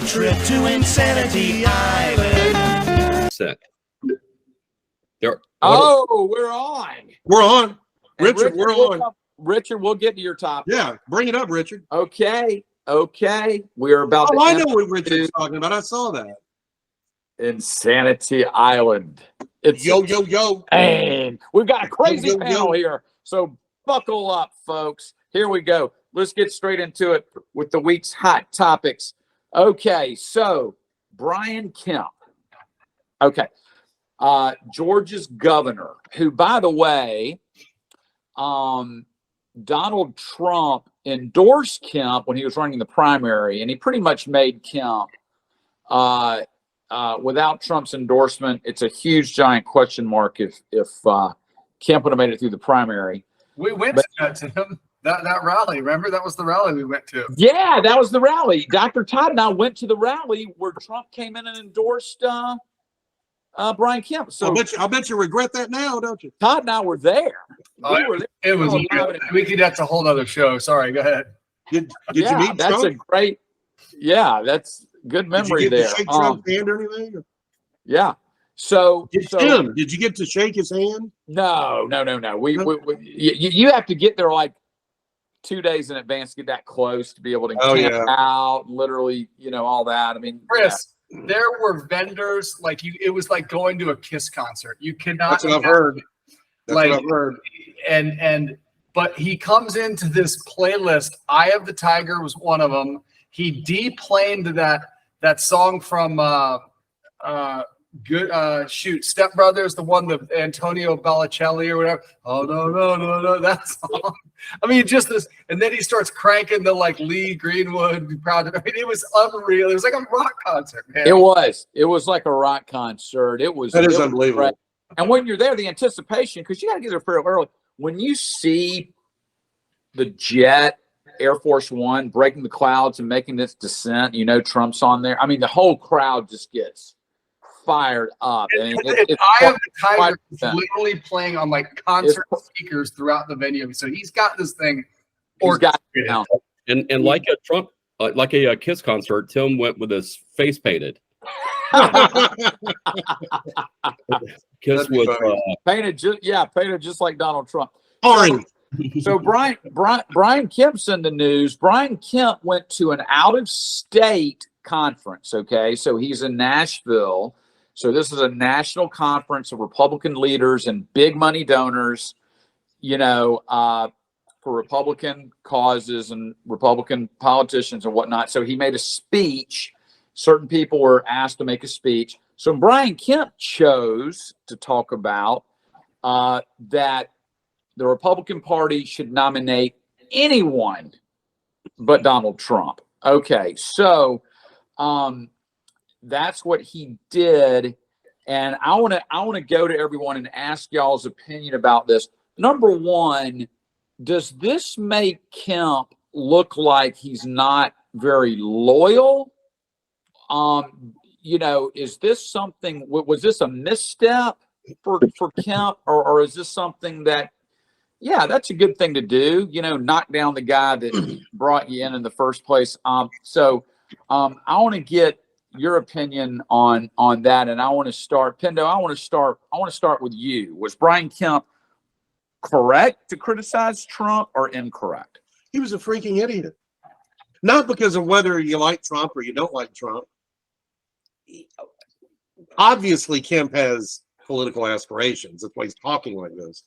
a trip to Insanity Island. Set. There. Oh, we're on. We're on. And Richard, we're on. Richard, we'll get to your topic. Yeah, bring it up, Richard. Okay. We're about Oh, to I know what Richard's talking about. I saw that. Insanity Island. It's Yo. and we've got a crazy Yo. panel here. So buckle up, folks. Here we go. Let's get straight into it with the week's hot topics. Okay, so Brian Kemp. Okay. Georgia's governor, who, by the way, Donald Trump endorsed Kemp when he was running the primary, and he pretty much made Kemp. Without Trump's endorsement, it's a huge, giant question mark if Kemp would have made it through the primary. We went to him, that rally. Remember, that was the rally we went to. Yeah, that was the rally. Dr. Todd and I went to the rally where Trump came in and endorsed Brian Kemp. So I'll bet you regret that now, don't you? Todd and I were there. We were there. It was. That's a whole other show. Sorry, go ahead. Did you meet that's Trump? a great. Yeah, that's good memory Did you get there. to shake Trump's hand or anything? Yeah. So did you get to shake his hand? No. You have to get there like 2 days in advance to get that close to be able to camp out, literally, all that. I mean, Chris, there were vendors like you. It was like going to a Kiss concert. You cannot. That's what I've heard. But he comes into this playlist. Eye of the Tiger was one of them. He deplaned that song from Step Brothers, the one that Antonio Bellicelli or whatever. Oh no, that song. I mean, just this, and then he starts cranking the like Lee Greenwood. It was unreal. It was like a rock concert, man. It was like a rock concert. That is unbelievable. Great. And when you're there, the anticipation, because you got to get there fairly early. When you see the jet Air Force One breaking the clouds and making this descent, Trump's on there. I mean, the whole crowd just gets fired up. It's Eye of the Tiger is literally playing on like concert speakers throughout the venue. So he's got this thing orchestrated. And like a Trump, like a Kiss concert, Tim went with his face painted. Kiss was painted just like Donald Trump. Orange. So Brian Kemp's in the news. Brian Kemp went to an out-of-state conference. Okay, so he's in Nashville. So this is a national conference of Republican leaders and big money donors, for Republican causes and Republican politicians and whatnot. So he made a speech. Certain people were asked to make a speech. So Brian Kemp chose to talk about that the Republican Party should nominate anyone but Donald Trump. Okay, so that's what he did, and I want to go to everyone and ask y'all's opinion about this. Number one, does this make Kemp look like he's not very loyal? Is this something? Was this a misstep for Kemp, or is this something that? Yeah, that's a good thing to do. Knock down the guy that brought you in the first place. I want to get your opinion on that, and I want to start, Pendo. I want to start with you. Was Brian Kemp correct to criticize Trump or incorrect? He was a freaking idiot. Not because of whether you like Trump or you don't like Trump. Obviously, Kemp has political aspirations. That's why he's talking like this.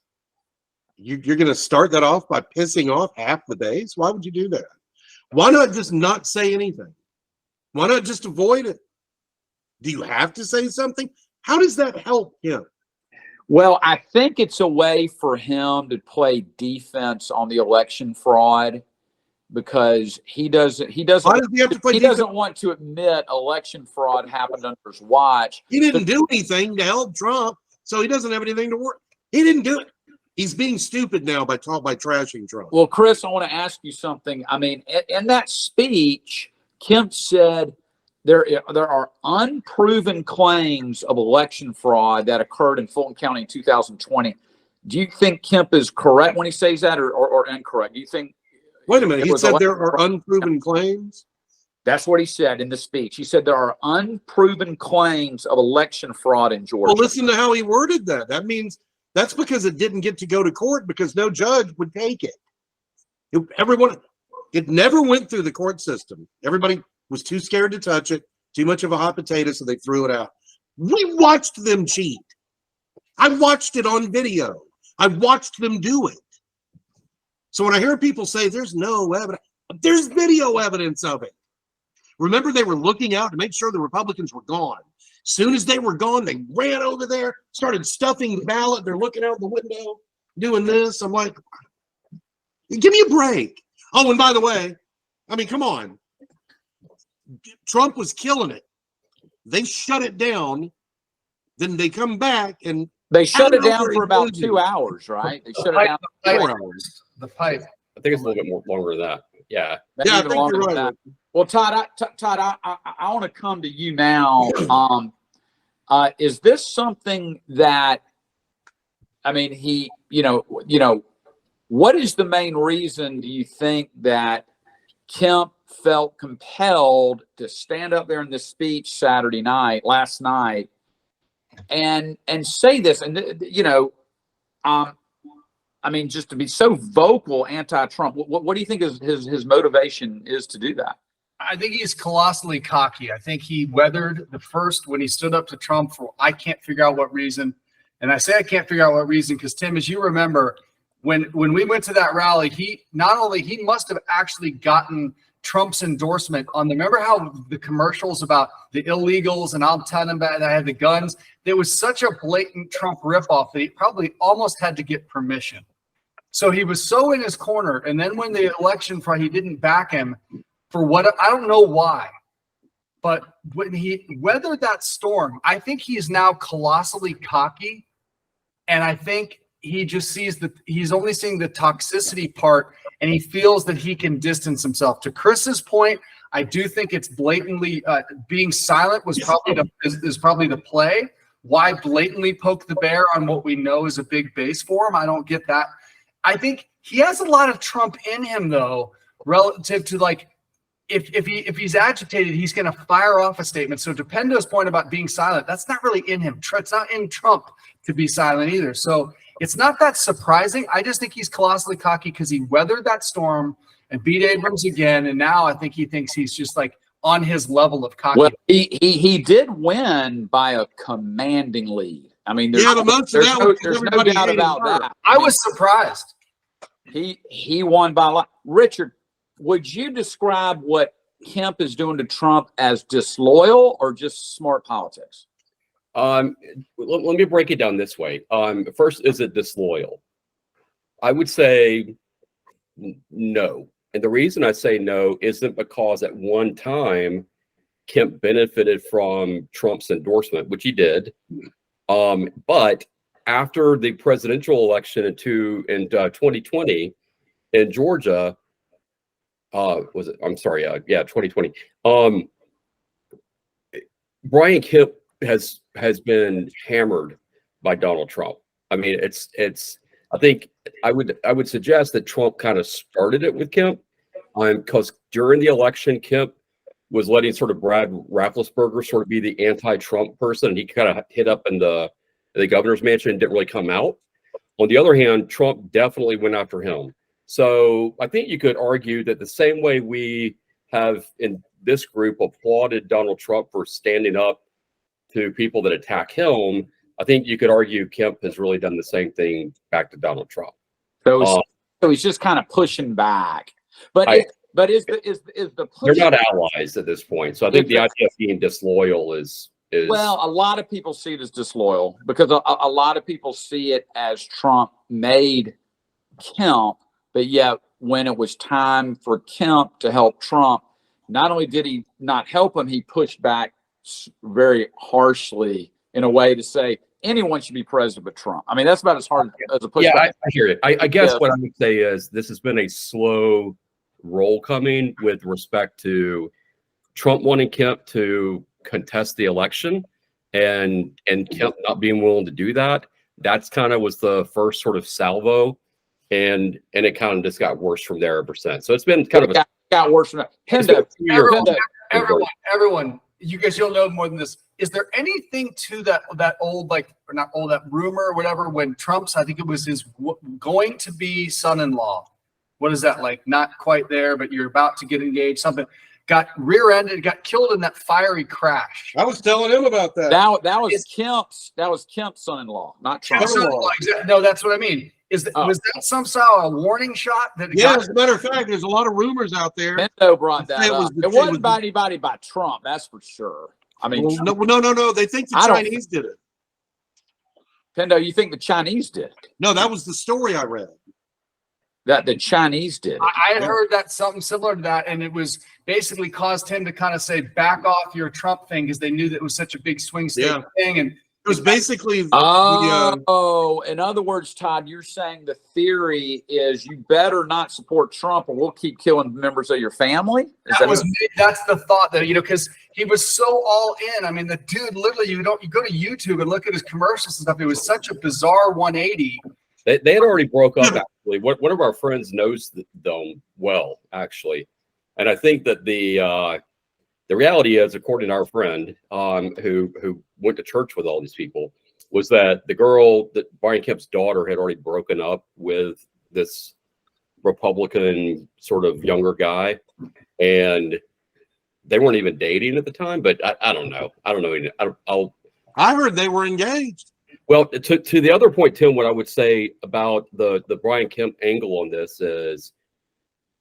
You're going to start that off by pissing off half the base? Why would you do that? Why not just not say anything? Why not just avoid it? Do you have to say something? How does that help him? Well, I think it's a way for him to play defense on the election fraud because he doesn't want to admit election fraud happened under his watch. He didn't do anything to help Trump, so he doesn't have anything to work. He didn't do it. He's being stupid now by trashing Trump. Well, Chris, I want to ask you something. I mean, in that speech, Kemp said there are unproven claims of election fraud that occurred in Fulton County in 2020. Do you think Kemp is correct when he says that, or incorrect? Do you think? Wait a minute. He said there are unproven claims. That's what he said in the speech. He said there are unproven claims of election fraud in Georgia. Well, listen to how he worded that. That means that's because it didn't get to go to court because no judge would take it. It never went through the court system. Everybody was too scared to touch it, too much of a hot potato, so they threw it out. We watched them cheat. I watched it on video. I watched them do it. So when I hear people say there's no evidence, there's video evidence of it. Remember, they were looking out to make sure the Republicans were gone. Soon as they were gone, they ran over there, started stuffing the ballot. They're looking out the window, doing this. I'm like, give me a break. Oh, and by the way, I mean, come on. Trump was killing it. They shut it down. Then they come back and they shut it down for about 2 hours, right? They shut it down for 4 hours. The pipe. I think it's a little bit more longer than that. Yeah. Maybe Yeah, I even think longer you're than right. that. Well, Todd, I want to come to you now. Is this something that, I mean, what is the main reason do you think that Kemp felt compelled to stand up there in this speech last night, and say this? And I mean, just to be so vocal anti-Trump. What do you think his motivation is to do that? I think he's colossally cocky. I think he weathered the first when he stood up to Trump for I can't figure out what reason. And I say I can't figure out what reason because, Tim, as you remember, when we went to that rally, he must have actually gotten Trump's endorsement on the, remember how the commercials about the illegals and I'll tell them that I had the guns? There was such a blatant Trump ripoff that he probably almost had to get permission. So he was so in his corner. And then when the election, he didn't back him. For what, I don't know why, but when he weathered that storm, I think he's now colossally cocky. And I think he just sees that he's only seeing the toxicity part and he feels that he can distance himself. To Chris's point, I do think it's blatantly being silent is probably the play. Why blatantly poke the bear on what we know is a big base for him? I don't get that. I think he has a lot of Trump in him, though, relative to like, if he's agitated, he's going to fire off a statement. So to Pendo's point about being silent, that's not really in him. It's not in Trump to be silent either. So it's not that surprising. I just think he's colossally cocky because he weathered that storm and beat Abrams again. And now I think he thinks he's just like on his level of cocky. Well, he did win by a commanding lead. I mean, there's no doubt about that. I was surprised. He won by a lot. Richard, would you describe what Kemp is doing to Trump as disloyal or just smart politics? Let me break it down this way. First, is it disloyal? I would say no. And the reason I say no isn't because at one time Kemp benefited from Trump's endorsement, which he did. But after the presidential election in 2020 in Georgia, 2020. Brian Kemp has been hammered by Donald Trump. I mean, I think I would suggest that Trump kind of started it with Kemp, because during the election, Kemp was letting sort of Brad Raffensperger sort of be the anti-Trump person, and he kind of hid up in the governor's mansion and didn't really come out. On the other hand, Trump definitely went after him. So I think you could argue that the same way we have in this group applauded Donald Trump for standing up to people that attack him, I think you could argue Kemp has really done the same thing back to Donald Trump. So he's just kind of pushing back. But is the push? They're not allies at this point. So I think the idea of being disloyal is well, a lot of people see it as disloyal because a lot of people see it as Trump made Kemp. But yet, when it was time for Kemp to help Trump, not only did he not help him, he pushed back very harshly in a way to say anyone should be president but Trump. I mean, that's about as hard as a pushback. Yeah, I hear it. I guess what I would say is this has been a slow roll coming with respect to Trump wanting Kemp to contest the election and Kemp not being willing to do that. That's kind of was the first sort of salvo. And it kind of just got worse from there ever since. So it's been kind of got worse from that. everyone, you guys, you'll know more than this. Is there anything to that old, like, or not old, that rumor or whatever, when Trump's, I think it was his going to be son-in-law? What is that like? Not quite there, but you're about to get engaged. Something got rear-ended, got killed in that fiery crash. I was telling him about that. That was Kemp's son-in-law, not Trump's. Son-in-law, exactly. No, that's what I mean. Was that somehow a warning shot? That Yeah, as a matter of fact, there's a lot of rumors out there. Pendo brought that It up. was the- It wasn't it was by anybody by Trump, that's for sure. I mean, Well, no. They think the I don't- Chinese did it. Pendo, you think the Chinese did it? No, that was the story I read. That the Chinese did it? I had heard that something similar to that, and it was basically caused him to kind of say, back off your Trump thing, because they knew that it was such a big swing state Yeah. thing. And It was basically Oh, in other words, Todd, you're saying the theory is you better not support Trump or we'll keep killing members of your family? that's the thought that, because he was so all in. I mean, the dude, literally, you go to YouTube and look at his commercials and stuff. It was such a bizarre 180. They had already broke up, actually. One of our friends knows them well, actually. And I think that the reality is, according to our friend who went to church with all these people, was that the girl, that Brian Kemp's daughter, had already broken up with this Republican sort of younger guy. And they weren't even dating at the time, but I don't know. I don't know. I heard they were engaged. Well, to the other point, Tim, what I would say about the Brian Kemp angle on this is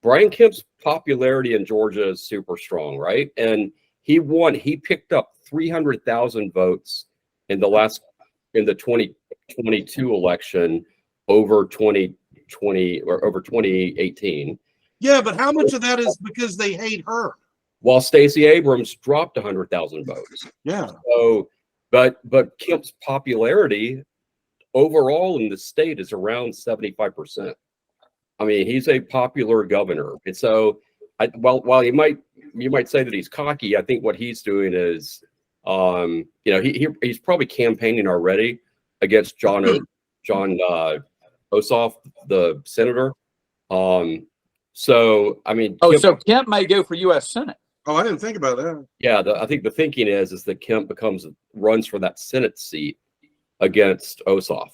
Brian Kemp's popularity in Georgia is super strong, right? And he picked up 300,000 votes in the 2022 election over 2020 or over 2018. Yeah, but how much of that is because they hate her? While Stacey Abrams dropped 100,000 votes. Yeah. So, but Kemp's popularity overall in the state is around 75%. I mean, he's a popular governor, and so while you might say that he's cocky, I think what he's doing is, he's probably campaigning already against John Ossoff, the senator. So I mean, so Kemp may go for U.S. Senate. Oh, I didn't think about that. Yeah, I think the thinking is that Kemp runs for that Senate seat against Ossoff.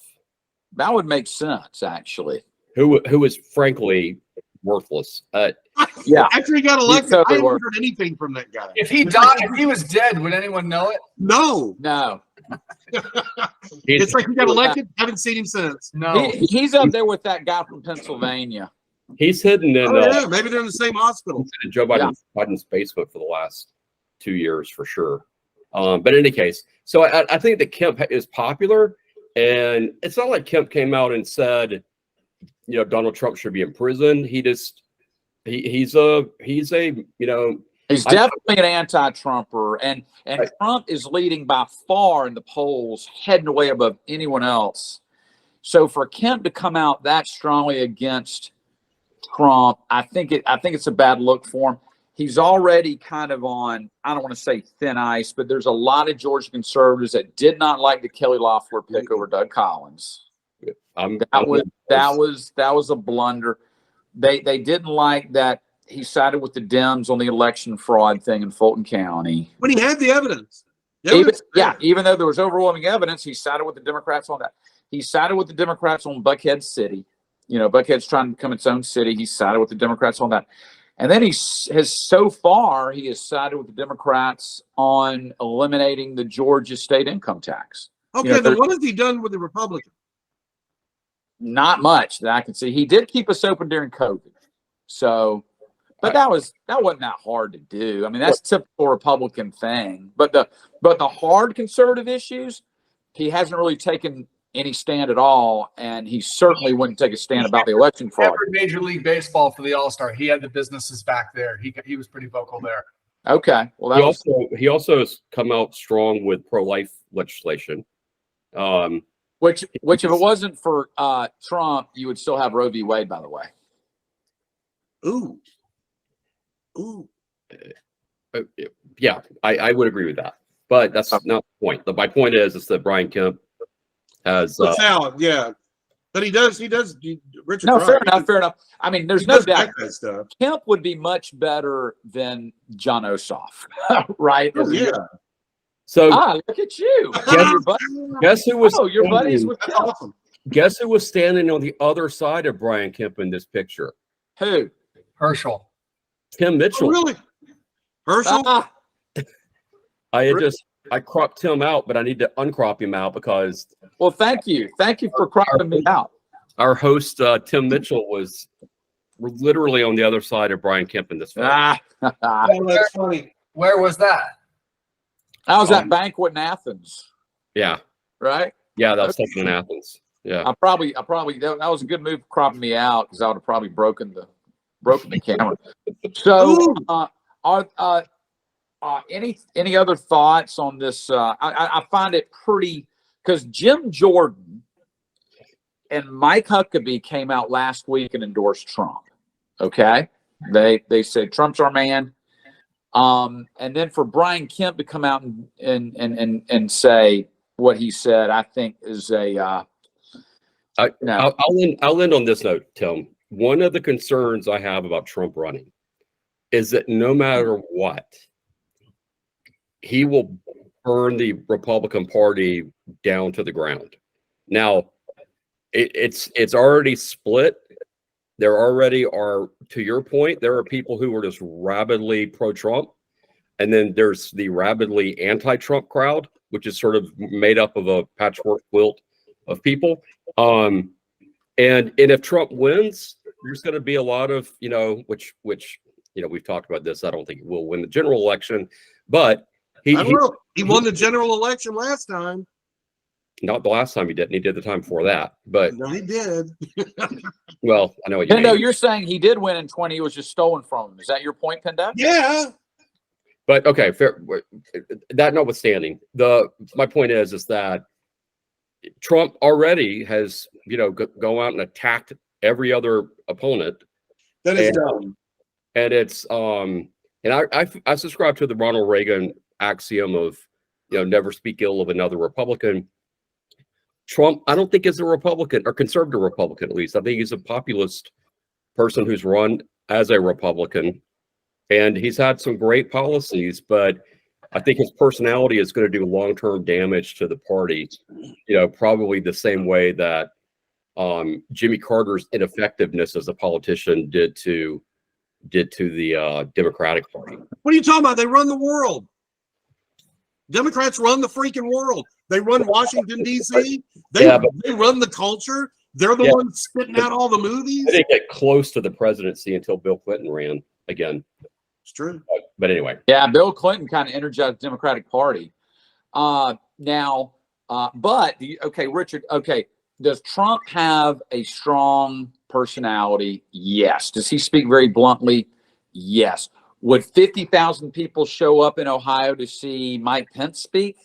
That would make sense, actually. Who is frankly worthless. Yeah. After he got elected, totally I haven't heard anything from that guy. If he died, if he was dead, would anyone know it? No. No. It's like he got elected. Haven't seen him since. No. He's up there with that guy from Pennsylvania. He's hidden in Maybe they're in the same hospital. in Joe Biden's basement for the last 2 years for sure. But in any case, so I think that Kemp is popular, and it's not like Kemp came out and said, Donald Trump should be in prison. He's definitely an anti-Trumper, and Trump is leading by far in the polls, head and way above anyone else. So for Kemp to come out that strongly against Trump, I think it's a bad look for him. He's already kind of on, I don't want to say thin ice, but there's a lot of Georgia conservatives that did not like the Kelly Loeffler pick over Doug Collins. That was a blunder. They didn't like that he sided with the Dems on the election fraud thing in Fulton County. When he had the evidence. Even though there was overwhelming evidence, he sided with the Democrats on that. He sided with the Democrats on Buckhead City. Buckhead's trying to become its own city. He sided with the Democrats on that. And then he has sided with the Democrats on eliminating the Georgia state income tax. Okay, then what has he done with the Republicans? Not much that I can see. He did keep us open during COVID. So, but that wasn't that hard to do. I mean, that's typical Republican thing. But the hard conservative issues, he hasn't really taken any stand at all, and he certainly wouldn't take a stand about the election fraud. Covered Major League Baseball for the All-Star. He had the businesses back there. He was pretty vocal there. Okay, well, he also has come out strong with pro-life legislation. Which if it wasn't for Trump, you would still have Roe v. Wade, by the way. Ooh. Yeah, I would agree with that. But that's not the point. My point is that Brian Kemp has talent, yeah. But Richard's No, right. fair enough. Fair enough. I mean, there's He no does doubt that kind of stuff. Kemp would be much better than John Ossoff, right? Oh, yeah. So Look at you. Your buddy- guess who was your buddies with That's Kemp. awesome. guess who was standing on the other side of Brian Kemp in this picture? Who? Herschel. Tim Oh, Mitchell. really? Herschel? Ah, I cropped Tim out, but I need to uncrop him out because well, thank you. Thank you for cropping me out. our host Tim Mitchell was literally on the other side of Brian Kemp in this photo. Oh, that's funny. Where was that? I was at banquet in Athens, Yeah, right? yeah, that was taken in Athens. Yeah, I probably that was a good move cropping me out because I would have probably broken the camera. So, any other thoughts on this? I find it pretty because Jim Jordan and Mike Huckabee came out last week and endorsed Trump. Okay, they said Trump's our man. And then for Brian Kemp to come out and say what he said, I think is a no. I'll end on this note, Tim. One of the concerns I have about Trump running is that no matter what, he will burn the Republican Party down to the ground. Now, it's already split. There already are, to your point, there are people who are just rabidly pro-Trump, and then there's the rabidly anti-Trump crowd, which is sort of made up of a patchwork quilt of people. And if Trump wins, there's going to be a lot of, which we've talked about this. I don't think he will win the general election, but he won the general election last time. Not the last time he didn't. He did the time before that, but No, he did. well, I know what you mean. No, you're saying he did win in 20. It was just stolen from him. Is that your point, Pendo? Yeah. But okay, fair. That notwithstanding, my point is that Trump already has, go out and attacked every other opponent. That is dumb. And it's and I subscribe to the Ronald Reagan axiom of, never speak ill of another Republican. Trump, I don't think is a Republican or conservative Republican, at least. I think he's a populist person who's run as a Republican, and he's had some great policies, but I think his personality is going to do long-term damage to the party, probably the same way that Jimmy Carter's ineffectiveness as a politician did to the Democratic Party. What are you talking about? They run the world. Democrats run the freaking world. They run Washington, D.C. They run the culture. They're the ones spitting out all the movies. They didn't get close to the presidency until Bill Clinton ran again. It's true. But anyway. Yeah, Bill Clinton kind of energized the Democratic Party. Richard, does Trump have a strong personality? Yes. Does he speak very bluntly? Yes. Would 50,000 people show up in Ohio to see Mike Pence speak?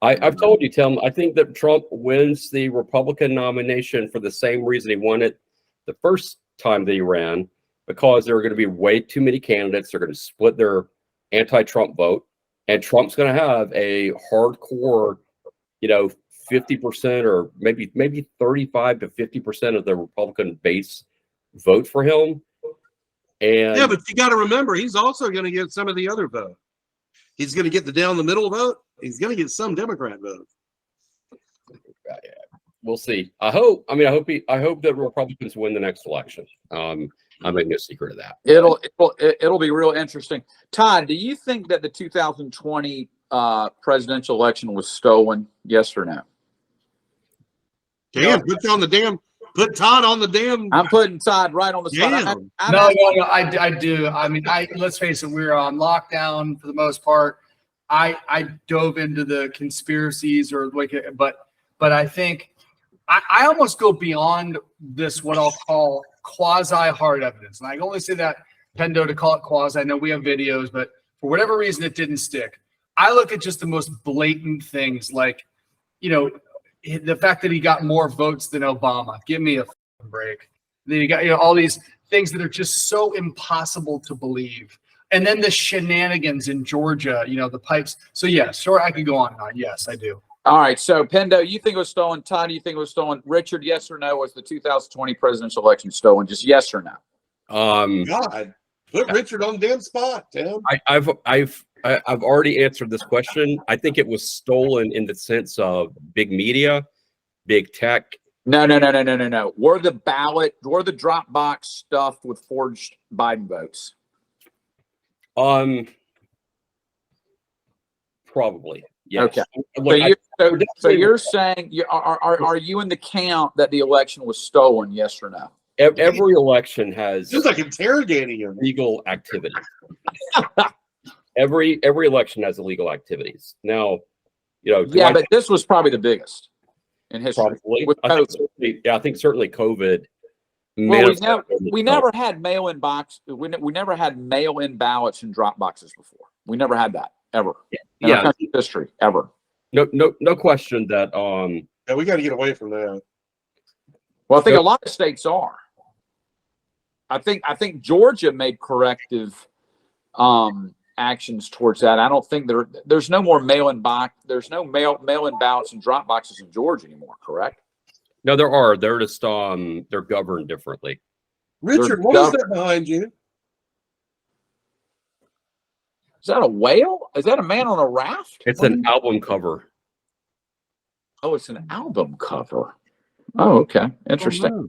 I've told you, Tim, I think that Trump wins the Republican nomination for the same reason he won it the first time that he ran, because there are going to be way too many candidates. They're going to split their anti-Trump vote, and Trump's going to have a hardcore, 50% or maybe 35 to 50% of the Republican base vote for him. And yeah, but you got to remember, he's also going to get some of the other vote. He's going to get the down the middle vote. He's going to get some Democrat vote. We'll see. I hope that Republicans win the next election. I'm making no secret of that. It'll be real interesting. Todd, do you think that the 2020 presidential election was stolen? Yes or no? Damn, put Todd on the damn. I'm putting Todd right on the spot. Damn. No, I do. I mean, let's face it, we're on lockdown for the most part. I dove into the conspiracies but I think I almost go beyond this, what I'll call quasi hard evidence. And I only say that, Pendo, to call it quasi. I know we have videos, but for whatever reason, it didn't stick. I look at just the most blatant things, like, the fact that he got more votes than Obama. Give me a break. Then you got all these things that are just so impossible to believe. And then the shenanigans in Georgia, the pipes. So yeah, sure, I could go on and on. Yes, I do. All right. So, Pendo, you think it was stolen? Todd, do you think it was stolen? Richard, yes or no? Was the 2020 presidential election stolen? Just yes or no? God, put Richard on the damn spot, Tim. I've already answered this question. I think it was stolen in the sense of big media, big tech. No. Were the drop box stuffed with forged Biden votes? Probably. Yes. Okay. Look, So you're saying are you in the count that the election was stolen? Yes or no? every election has Just like interrogating him. legal activity. every election has illegal activities. Now, Yeah, but this was probably the biggest in history. probably. With I think certainly COVID. Well, we never had mail-in box. We never had mail-in ballots and drop boxes before. We never had that ever. In our country's history ever. No question that Yeah, we got to get away from that. Well, I think a lot of states are. I think Georgia made corrective actions towards that. I don't think there's no more mail-in box. There's no mail-in ballots and drop boxes in Georgia anymore. Correct? no, there are. They're just they're governed differently. Richard, what is that behind you? Is that a whale? Is that a man on a raft? It's an album cover. Oh, it's an album cover. Oh, okay. Interesting. Oh,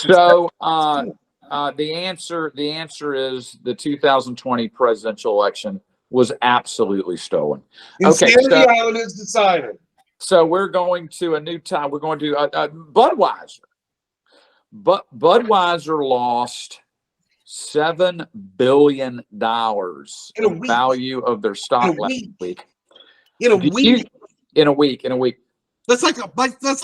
no. So the answer is the 2020 presidential election was absolutely stolen. Insanity Island is decided. So we're going to a new time. We're going to Budweiser. But Budweiser lost $7 billion In a in week. value of their stock In a last week. week. In a Do week. you- In a week. That's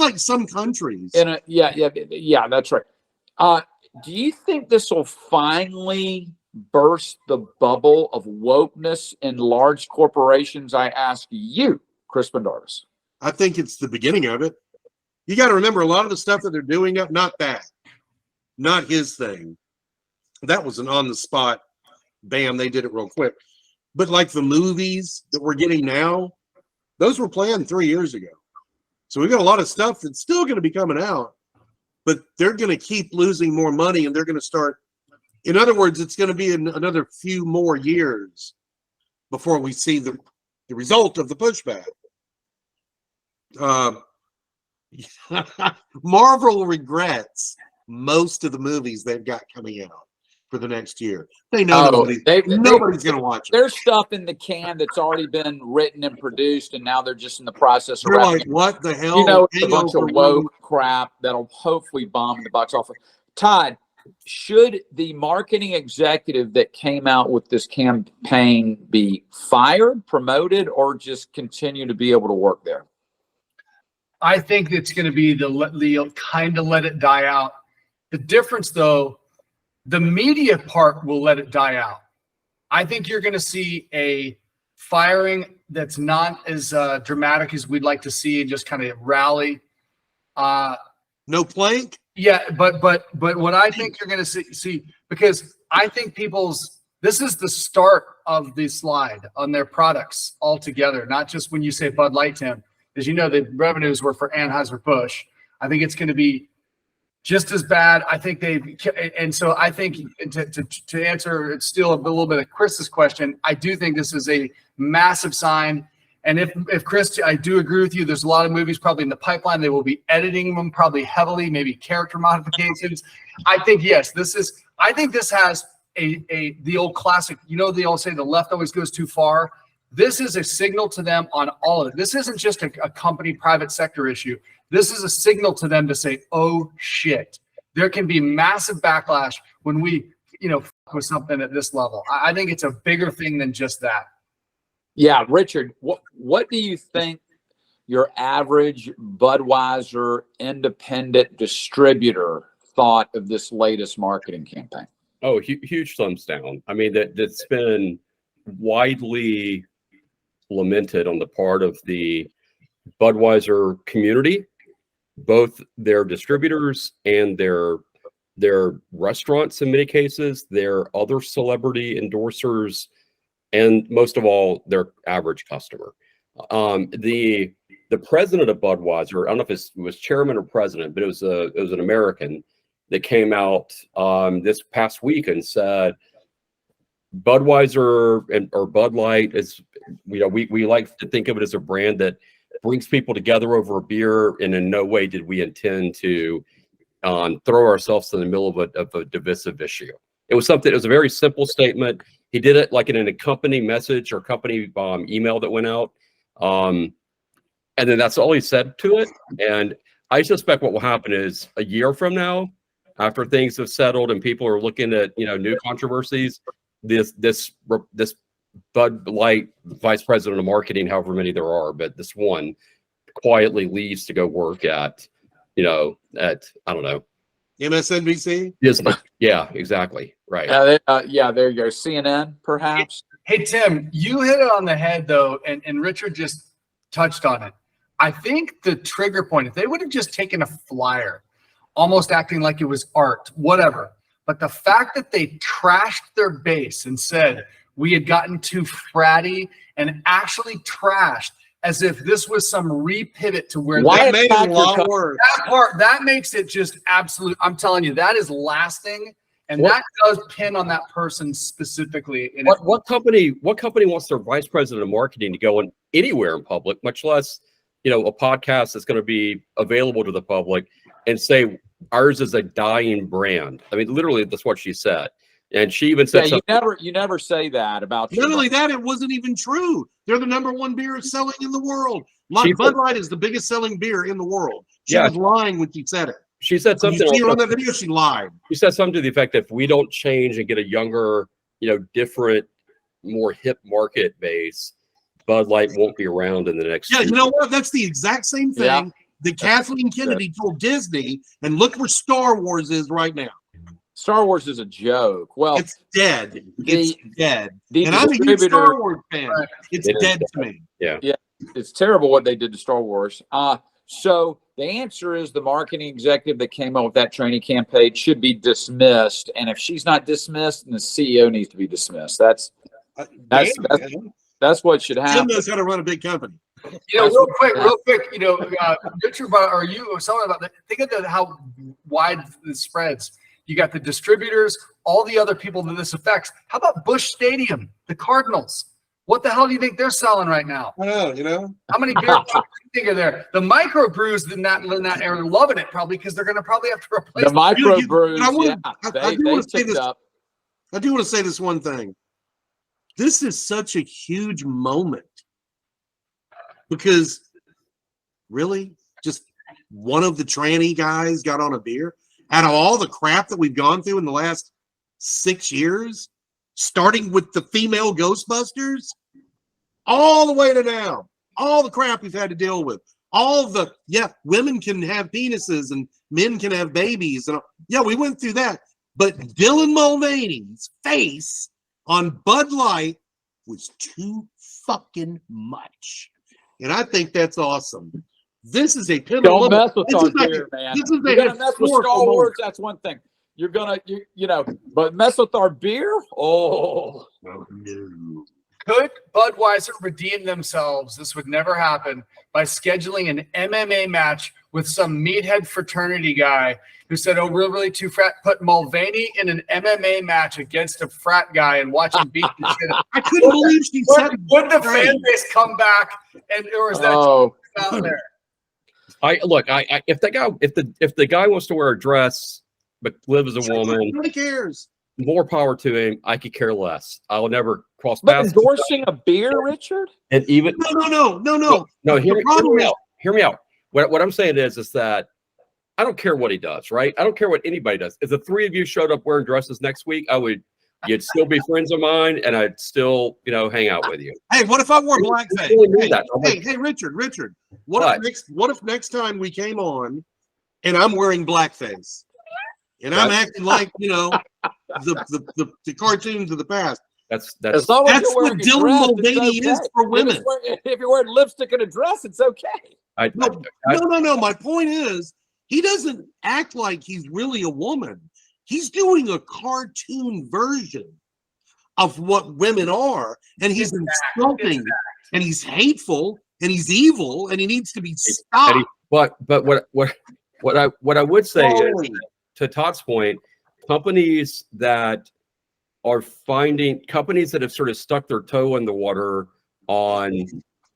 like some countries. Yeah, that's right. Do you think this will finally burst the bubble of wokeness in large corporations? I ask you, Chris Pendarvis. I think it's the beginning of it. You got to remember a lot of the stuff that they're doing not his thing. That was an on the spot, bam, they did it real quick. But like the movies that we're getting now, those were planned 3 years ago. So we've got a lot of stuff that's still going to be coming out, but they're going to keep losing more money and they're going to start. In other words, it's going to be another few more years before we see the result of the pushback. Marvel regrets most of the movies they've got coming out for the next year. They know nobody's going to watch it. There's stuff in the can that's already been written and produced, and now they're just in the process of You're wrapping like, what the hell? You know, it's a bunch of Hangover woke crap that'll hopefully bomb in the box office. Todd, should the marketing executive that came out with this campaign be fired, promoted, or just continue to be able to work there? I think it's going to be the kind of let it die out. The difference, though, the media part will let it die out. I think you're going to see a firing that's not as dramatic as we'd like to see and just kind of rally. No plank? Yeah, but what I think you're going to see, because I think this is the start of the slide on their products altogether, not just when you say Bud Light, Tim. As you know, the revenues were for Anheuser-Busch. I think it's going to be just as bad. I think so I think to answer, it's still a little bit of Chris's question. I do think this is a massive sign. And if Chris, I do agree with you, there's a lot of movies probably in the pipeline. They will be editing them probably heavily, maybe character modifications. I think, yes, I think this has the old classic, they all say the left always goes too far. This is a signal to them on all of it. This isn't just a company private sector issue. This is a signal to them to say, oh shit, there can be massive backlash when we, with something at this level. I think it's a bigger thing than just that. Yeah, Richard, what do you think your average Budweiser independent distributor thought of this latest marketing campaign? Oh, huge thumbs down. I mean, that's been widely lamented on the part of the Budweiser community, both their distributors and their restaurants in many cases, their other celebrity endorsers, and most of all, their average customer. The the president of Budweiser, I don't know if it was chairman or president, but it was an American that came out this past week and said Budweiser or Bud Light is, we like to think of it as a brand that brings people together over a beer, and in no way did we intend to throw ourselves in the middle of a divisive issue. It was a very simple statement. He did it like in a company message or company email that went out. And then that's all he said to it. And I suspect what will happen is a year from now, after things have settled and people are looking at, new controversies, this Bud Light vice president of marketing, however many there are, but this one quietly leaves to go work at, I don't know, MSNBC. Disney. Yeah, exactly. Right. Yeah, there you go. CNN, perhaps. Hey, Tim, you hit it on the head, though, and Richard just touched on it. I think the trigger point, if they would have just taken a flyer, almost acting like it was art, whatever, but the fact that they trashed their base and said we had gotten too fratty and actually trashed as if this was some repivot to where That they made it a lot worse. that makes it just absolute. I'm telling you, that is lasting. And that does pin on that person specifically. What company wants their vice president of marketing to go in anywhere in public, much less, a podcast that's going to be available to the public, and say ours is a dying brand? I mean, literally, that's what she said. And she even said, you never say that about. Not only that, it wasn't even true. They're the #1 beer selling in the world. Bud Light is the biggest selling beer in the world. She was lying when she said it. She said something. You see her on that video, she lied. She said something to the effect that if we don't change and get a younger, different, more hip market base, Bud Light won't be around in the next. Yeah, you know what? That's the exact same thing that Kathleen Kennedy told Disney, and look where Star Wars is right now. Star Wars is a joke. Well, it's dead. It's dead. The And I'm a huge Star Wars fan. It's dead to me. Yeah. It's terrible what they did to Star Wars. So the answer is the marketing executive that came up with that training campaign should be dismissed. And if she's not dismissed, then the CEO needs to be dismissed. That's what should happen. Tim knows how to run a big company. Real quick, Richard, or you or someone about that. Think of how wide this spreads. You got the distributors, all the other people that this affects. How about Busch Stadium, the Cardinals? What the hell do you think they're selling right now? I know, How many beers do you think are there? The microbrews in that area are loving it probably because they're going to probably have to replace the microbrews. I do want to say this one thing. This is such a huge moment because really just one of the tranny guys got on a beer. Out of all the crap that we've gone through in the last 6 years, starting with the female Ghostbusters, all the way to now, all the crap we've had to deal with, women can have penises and men can have babies. And we went through that. But Dylan Mulvaney's face on Bud Light was too fucking much. And I think that's awesome. This is a pivotal. Don't mess with our beer, man. This is You're gonna mess with Star Wars. That's one thing. You're gonna, but mess with our beer. Oh no. Could Budweiser redeem themselves? This would never happen by scheduling an MMA match with some meathead fraternity guy who said, "Oh, we're really too frat." Put Mulvaney in an MMA match against a frat guy and watch him beat the shit out. I couldn't believe she said. Would the fan base come back, or is that out there? If the guy wants to wear a dress but live as a woman, nobody cares. More power to him. I could care less. I'll never cross But paths. endorsing a beer, Richard? And even no. Hear me out. What I'm saying is that I don't care what he does, right? I don't care what anybody does. If the three of you showed up wearing dresses next week, you'd still be friends of mine, and I'd still, hang out with you. Hey, what if I wore blackface? Hey, Richard. What if next time we came on, and I'm wearing blackface, and I'm acting like the cartoons of the past? That's what Dylan Mulvaney is for women. If you're wearing lipstick and a dress, it's okay. No. My point is, he doesn't act like he's really a woman. He's doing a cartoon version of what women are, and he's insulting and he's hateful. and he's evil, and he needs to be And stopped. but what I would say is, Holy- to Todd's point, companies that companies that have sort of stuck their toe in the water on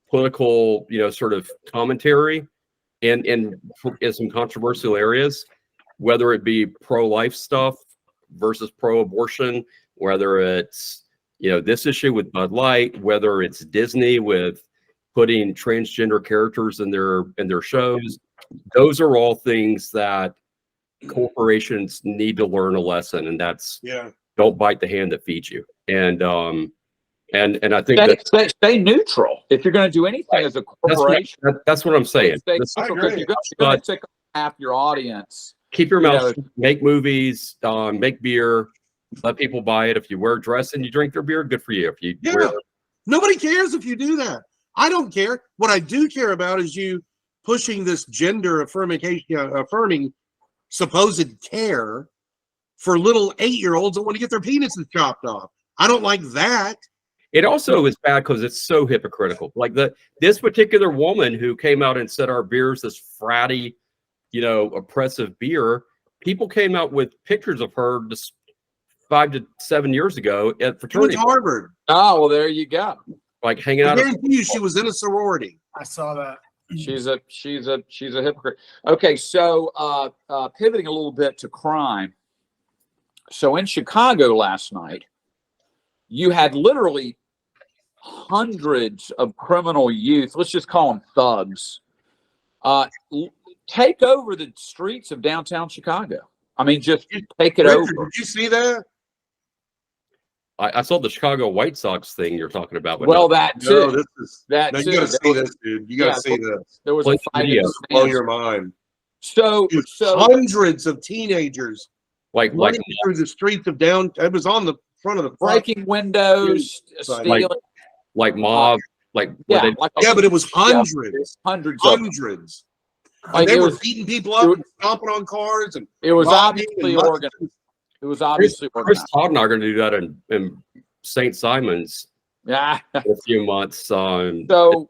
political, sort of commentary in some controversial areas, whether it be pro-life stuff versus pro-abortion, whether it's this issue with Bud Light, whether it's Disney with putting transgender characters in their shows. Those are all things that corporations need to learn a lesson, and that's Yeah. don't bite the hand that feeds you. And I think Stay neutral. If you're going to do anything as a corporation, that's what I'm saying. stay This- neutral, agree. because you're going to take up half your audience. keep your You mouth know, shut, make movies, make beer, let people buy it. If you wear a dress and you drink their beer, good for you. If you Yeah. wear Nobody cares if you do that. I don't care. What I do care about is you pushing this gender affirming supposed care for little 8-year-olds that want to get their penises chopped off. I don't like that. it also is bad because it's so hypocritical. Like this particular woman who came out and said our beer is this fratty, oppressive beer. People came out with pictures of her just 5 to 7 years ago at She went fraternity, to Harvard. Oh, well, there you go. like hanging I out. guarantee you she was in a sorority. I saw that. She's a hypocrite. Okay, so pivoting a little bit to crime. So in Chicago last night, you had literally hundreds of criminal youth, let's just call them thugs, take over the streets of downtown Chicago. I mean, just take it Richard, over. did you see that? I saw the Chicago White Sox thing you're talking about. But Well, no. that No, too. this is. That No, you too. gotta see this, dude. You gotta Yeah, see this. There was Play a the fight in video. the Blow stands. your mind. So Hundreds of teenagers like running through the streets of downtown. It was on the front of the front. breaking windows, Like- like mob, like yeah, where they, like Yeah, but it was hundreds. hundreds of them. Hundreds. Like, And they it were was- beating people up and stomping on cars and It was robbing obviously and organized. It was obviously Chris organized. Todd and I are going to do that in St. Simon's Yeah. in a few months. So,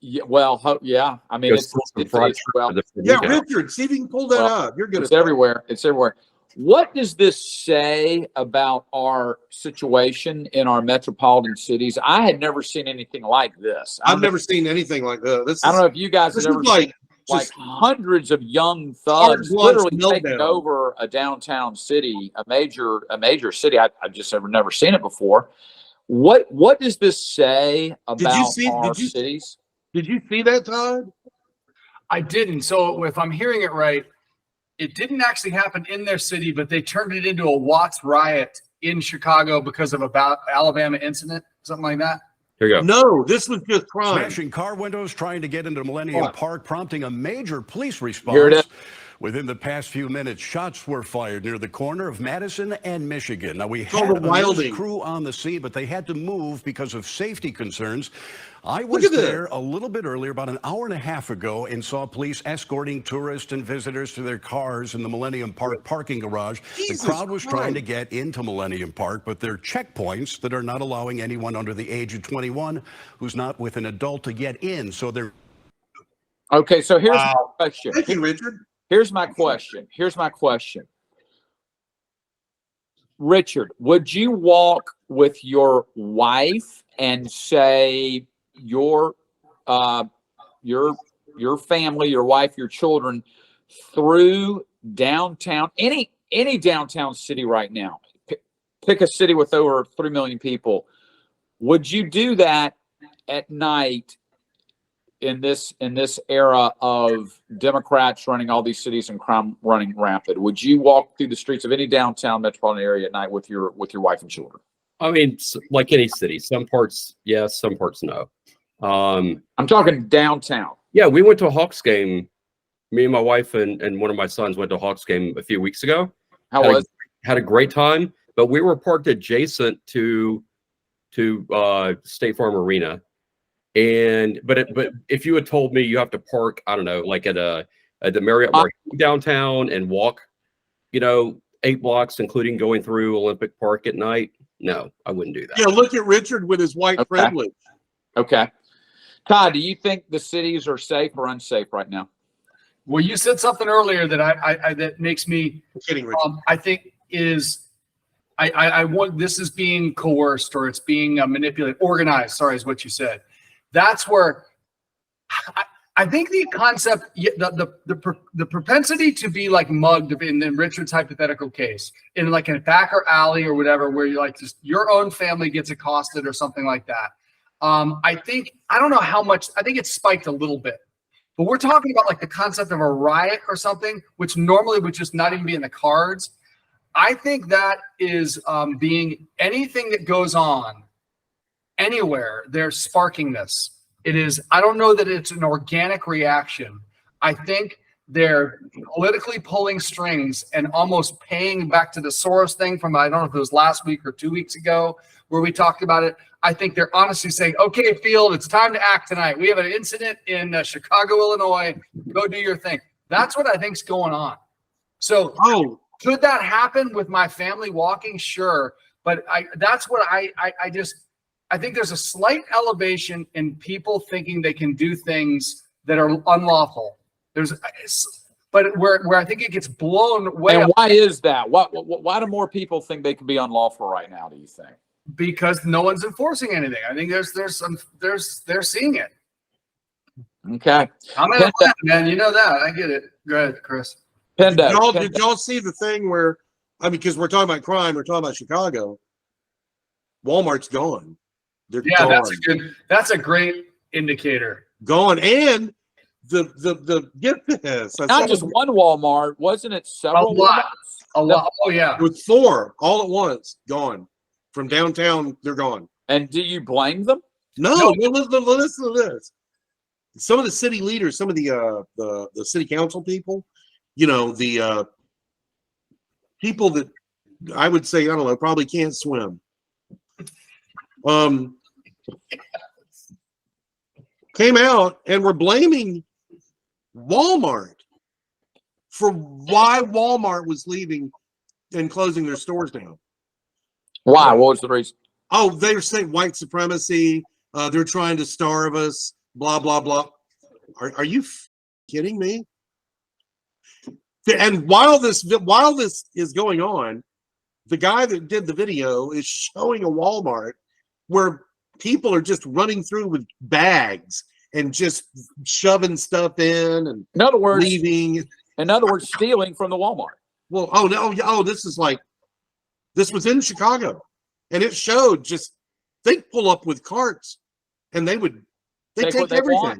yeah, well, yeah. I mean, Go it's, steal some it's, fried it's, shrimp well, for the Yeah, weekend. Richard, see if you can pull that Well, up. You're good it's at everywhere. It's everywhere. What does this say about our situation in our metropolitan cities? I had never seen anything like this. I've never seen anything like that. This I don't is, know if you guys this have is ever like like just hundreds of young thugs Hard-blooded literally taking meltdown. over a downtown city, a major city. I've just never seen it before. What does this say about our cities? Did you see that, Todd? I didn't. So if I'm hearing it right, it didn't actually happen in their city, but they turned it into a Watts riot in Chicago because of about Alabama incident, something like that. Here you go. No, this was just crime. Smashing car windows, trying to get into Millennium What? Park, prompting a major police Here it response. is. Within the past few minutes, shots were fired near the corner of Madison and Michigan. Now, we all had the a news wilding. crew on the scene, but they had to move because of safety concerns. I Look was at this. there a little bit earlier, about an hour and a half ago, and saw police escorting tourists and visitors to their cars in the Millennium Park parking garage. Jesus The crowd was trying to Christ. get into Millennium Park, but there are checkpoints that are not allowing anyone under the age of 21 who's not with an adult to get in. So they're Okay, so here's my Wow. question. Thank you, Richard. Here's my question. Richard, would you walk with your wife and say your family, your wife, your children through downtown, any downtown city right now? Pick a city with over 3 million people. Would you do that at night in this era of Democrats running all these cities and crime running rampant? Would you walk through the streets of any downtown metropolitan area at night with your wife and children? I mean, like any city, some parts yes, some parts no. I'm talking downtown. Yeah, we went to a Hawks game. Me and my wife and one of my sons went to a Hawks game a few weeks ago. How Had a- was? Had a great time, but we were parked adjacent to State Farm Arena. But if you had told me you have to park, I don't know, like at the Marriott Marquis downtown and walk, 8 blocks, including going through Olympic Park at night, no, I wouldn't do that. Yeah, look at Richard with his white Okay. privilege. Okay. Todd, do you think the cities are safe or unsafe right now? Well, you said something earlier that I that makes me I'm kidding, Rich. I think is I want this is being coerced or it's being manipulated, organized. Sorry, is what you said. That's where I think the concept, the propensity to be like mugged in Richard's hypothetical case, in like a back or alley or whatever, where you like just your own family gets accosted or something like that. I think I don't know how much. I think it's spiked a little bit. But we're talking about like the concept of a riot or something, which normally would just not even be in the cards. I think that is being anything that goes on anywhere, they're sparking this. It is, I don't know that it's an organic reaction. I think they're politically pulling strings and almost paying back to the Soros thing from, I don't know if it was last week or 2 weeks ago, where we talked about it. I think they're honestly saying, okay, Field, it's time to act tonight. We have an incident in Chicago, Illinois. Go do your thing. That's what I think's going on. So could that happen with my family walking? Sure. But that's what I think there's a slight elevation in people thinking they can do things that are unlawful. But where I think it gets blown way And up. why is that? Why do more people think they can be unlawful right now, do you think? Because no one's enforcing anything. I think they're seeing it. Okay. I'm in Atlanta, man. You know that. I get it. Go ahead, Chris. Pendo. Did y'all see the thing where, I mean, because we're talking about crime, we're talking about Chicago. Walmart's gone. They're Yeah, gone. that's a great indicator. Gone. And the get this. Not just one Walmart, wasn't it several? A lot. Walmarts? A lot. Oh yeah. It was 4 all at once. Gone. From downtown, they're gone. And do you blame them? No, listen to this. Some of the city leaders, some of the city council people, you know, the people that I would say, I don't know, probably can't swim. Came out and were blaming Walmart for why Walmart was leaving and closing their stores down. Why? What was the reason? Oh, they were saying white supremacy. They're trying to starve us. Blah blah blah. Are you kidding me? And while this is going on, the guy that did the video is showing a Walmart where people are just running through with bags and just shoving stuff in and In other words, leaving. stealing from the Walmart. Well, this was in Chicago, and it showed just they pull up with carts, and they take what they everything. want.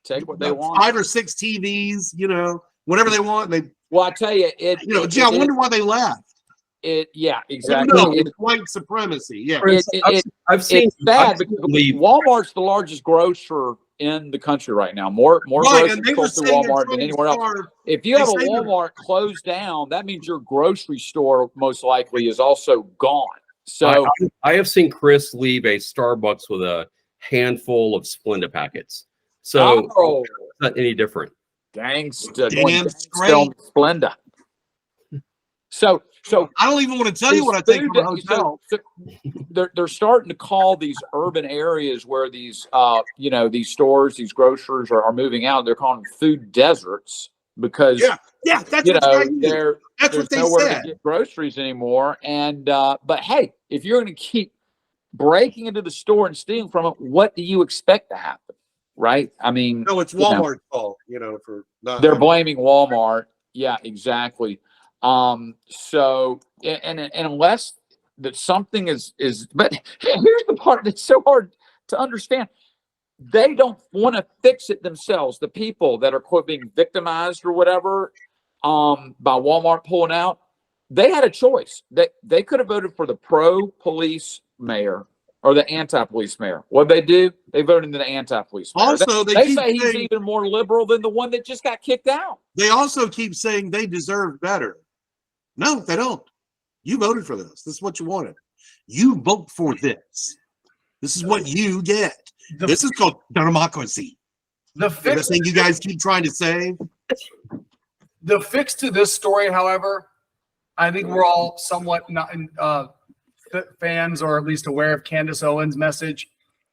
Take what they want. 5 or 6 TVs, you know, whatever they want. They, Well, I tell you, I wonder why they left. Yeah, exactly. No, it's white supremacy. Yeah, I've seen. It's sad I've seen because them leave. Walmart's the largest grocer in the country right now. More right. And groceries they were sold through saying Walmart than anywhere else. If you have a they say they're- Walmart closed down, that means your grocery store most likely is also gone. So I have seen Chris leave a Starbucks with a handful of Splenda packets. So it's not any different. gangsta, Damn straight. Splenda. So I don't even want to tell you what I think from a hotel. So they're starting to call these urban areas where these these stores, these grocers are moving out. They're calling them food deserts because Yeah, that's that's what there's they nowhere said. to get groceries anymore. And but hey, if you're going to keep breaking into the store and stealing from it, what do you expect to happen? Right? I mean, No, it's Walmart's fault, for not. they're blaming Walmart. Yeah, exactly. So and unless that something is but here's the part that's so hard to understand. They don't want to fix it themselves. The people that are quote being victimized or whatever by Walmart pulling out, they had a choice. They could have voted for the pro-police mayor or the anti-police mayor. What they do? They voted in the anti-police mayor. Also, they keep say he's saying, even more liberal than the one that just got kicked out. they also keep saying they deserve better. No, they don't. You voted for this. This is what you wanted. You vote for this. This is what you get. This is called democracy. The The fix, thing you guys keep trying to say. the fix to this story, however, I think we're all somewhat not fans or at least aware of Candace Owens' message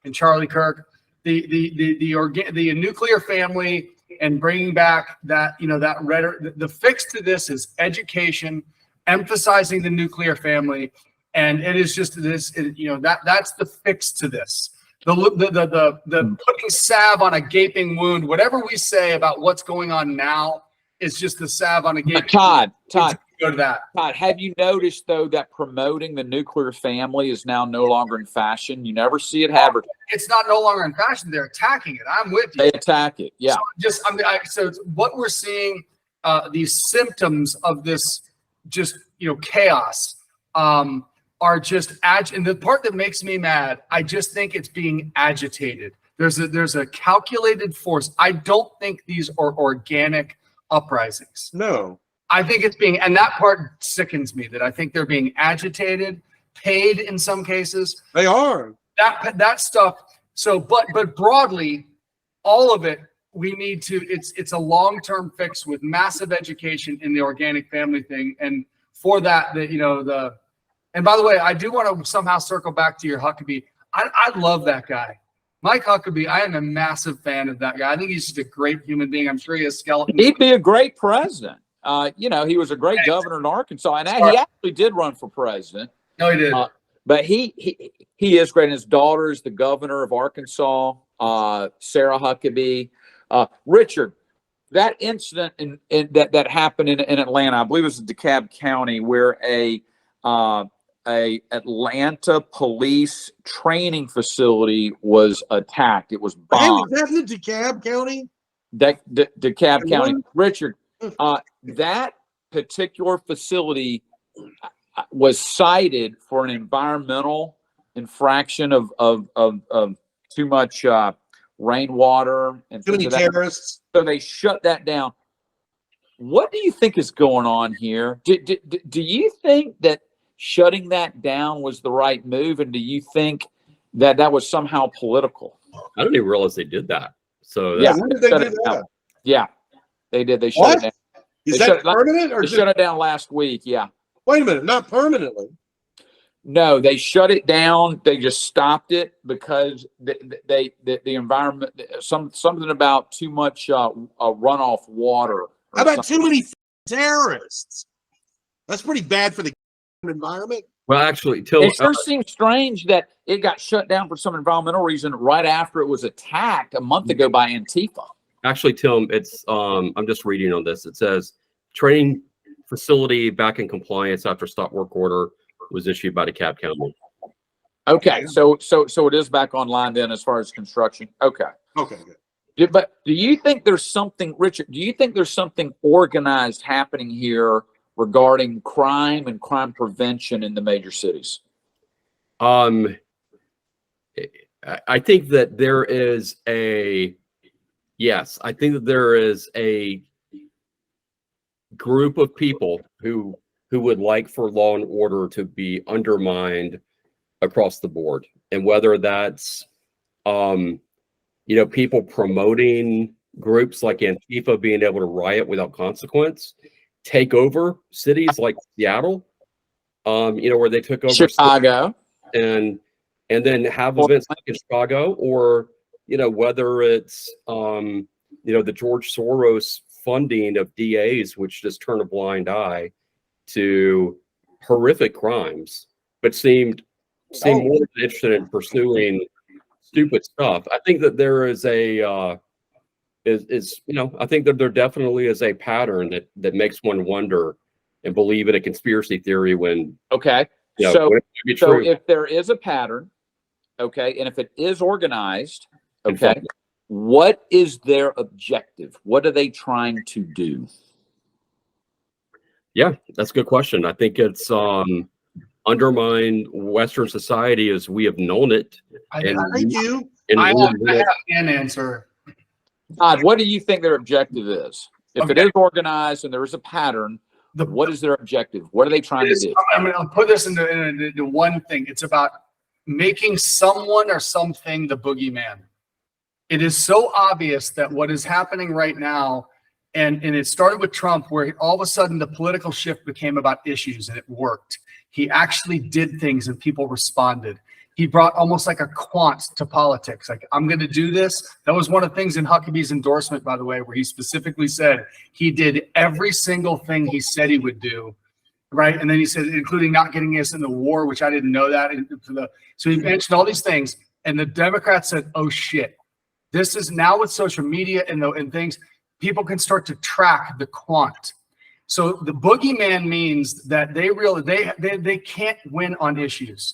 and Charlie Kirk. the nuclear family and bringing back that, that rhetoric. The fix to this is education, emphasizing the nuclear family, and it is just this. That's the fix to this. The putting salve on a gaping wound. Whatever we say about what's going on now is just the salve on a gaping wound. Todd, Go to that. Todd, have you noticed though that promoting the nuclear family is now no longer in fashion? You never see it advertised. It's not no longer in fashion. They're attacking it. I'm with you. They attack it. Yeah. So it's what we're seeing, these symptoms of this just, chaos, are just and the part that makes me mad, I just think it's being agitated. There's a calculated force. I don't think these are organic uprisings. No. I think it's being, and that part sickens me, that I think they're being agitated, paid in some cases. They are. That stuff. So, but broadly, all of it, we need to. It's a long-term fix with massive education in the organic family thing, and for that, And by the way, I do want to somehow circle back to your Huckabee. I love that guy, Mike Huckabee. I am a massive fan of that guy. I think he's just a great human being. I'm sure he has skeletons. He'd be a great president. He was a great governor in Arkansas, and he actually did run for president. No, he did. But he is great. And his daughter is the governor of Arkansas, Sarah Huckabee. Richard, that incident that happened in Atlanta, I believe it was in DeKalb County, where a Atlanta police training facility was attacked. It was bombed. Hey, was that in DeKalb County? DeKalb County. Richard, that particular facility was cited for an environmental infraction of too much rainwater and Too many terrorists. So they shut that down. What do you think is going on here? Do you think that shutting that down was the right move, and do you think that was somehow political? I didn't even realize they did that. So Yeah, When did they shut do it that? down. Yeah, they did. They shut What? it down. Is They that permanent or They just, shut it down last week. Yeah. wait a minute, not permanently? No, they shut it down. They just stopped it because the environment, something about too much runoff water. How about too many terrorists? That's pretty bad for the environment. well, actually, till It sure seems strange that it got shut down for some environmental reason right after it was attacked a month ago by Antifa. actually, Tim, it's I'm just reading on this. It says training facility back in compliance after stop work order was issued by DeKalb County. Okay, so it is back online then as far as construction. Okay. Okay, good. But do you think there's something, Richard, do you think there's something organized happening here regarding crime and crime prevention in the major cities? I think that there is I think that there is a group of people who would like for law and order to be undermined across the board. And whether that's, people promoting groups like Antifa being able to riot without consequence, take over cities like Seattle, where they took over Chicago. and then have events like in Chicago, or, whether it's, the George Soros funding of DAs, which just turn a blind eye to horrific crimes, but seemed more interested in pursuing stupid stuff. I think that there is I think that there definitely is a pattern that makes one wonder and believe in a conspiracy theory when Okay. when it might be So true. if there is a pattern, okay, and if it is organized, okay, what is their objective? What are they trying to do? Yeah, that's a good question. I think it's undermine Western society as we have known it. I you. have an answer. Todd, what do you think their objective is? If it is organized and there is a pattern, what is their objective? What are they trying to do? I'll put this into one thing. It's about making someone or something the boogeyman. It is so obvious that what is happening right now, and it started with Trump, where all of a sudden the political shift became about issues, and it worked. He actually did things and people responded. he brought almost like a quant to politics. Like, I'm going to do this. That was one of the things in Huckabee's endorsement, by the way, where he specifically said he did every single thing he said he would do. Right. And then he said, including not getting us in the war, which I didn't know that. So he mentioned all these things. And the Democrats said, oh, shit, this is now with social media and things, people can start to track the quant. So the boogeyman means that they can't win on issues.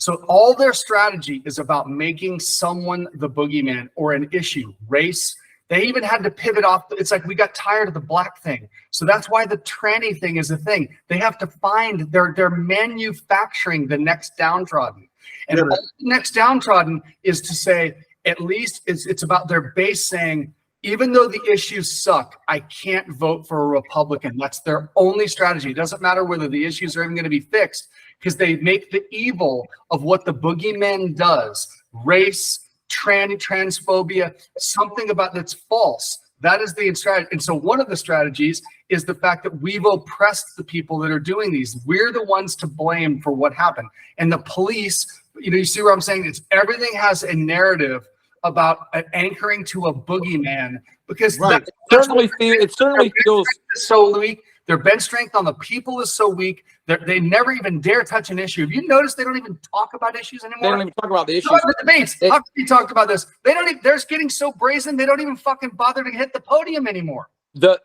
So all their strategy is about making someone the boogeyman or an issue, race. They even had to pivot off. It's like we got tired of the black thing. So that's why the tranny thing is a thing. They have to find, they're manufacturing the next downtrodden. And the next downtrodden is to say, at least it's about their base saying, even though the issues suck, I can't vote for a Republican. That's their only strategy. It doesn't matter whether the issues are even going to be fixed, because they make the evil of what the boogeyman does, race, transphobia, something about that's false. That is the strategy. And so one of the strategies is the fact that we've oppressed the people that are doing these. We're the ones to blame for what happened. And the police, you see what I'm saying? It's everything has a narrative about anchoring to a boogeyman, because it certainly feels so weak. Their bench strength on the people is so weak that they never even dare touch an issue. Have you noticed they don't even talk about issues anymore? They don't even talk about the issues. The debates. We talked about this. They don't even, they're getting so brazen they don't even fucking bother to hit the podium anymore. The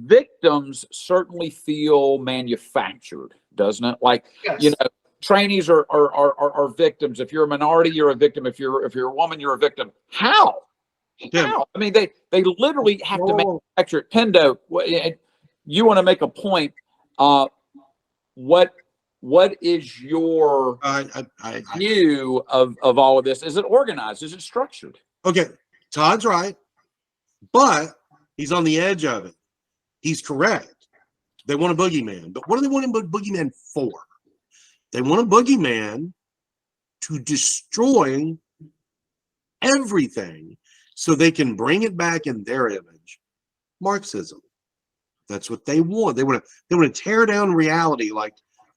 victims certainly feel manufactured, doesn't it? Like, yes. Trainees are victims. If you're a minority, you're a victim. If you're a woman, you're a victim. How? How? I mean, they literally have to manufacture it. Pendo, you want to make a point? What is your view of all of this? Is it organized? Is it structured? Okay, Todd's right, but he's on the edge of it. He's correct. They want a boogeyman, but what do they want a boogeyman for? They want a boogeyman to destroy everything so they can bring it back in their image. Marxism. That's what they want. They want to tear down reality. Like,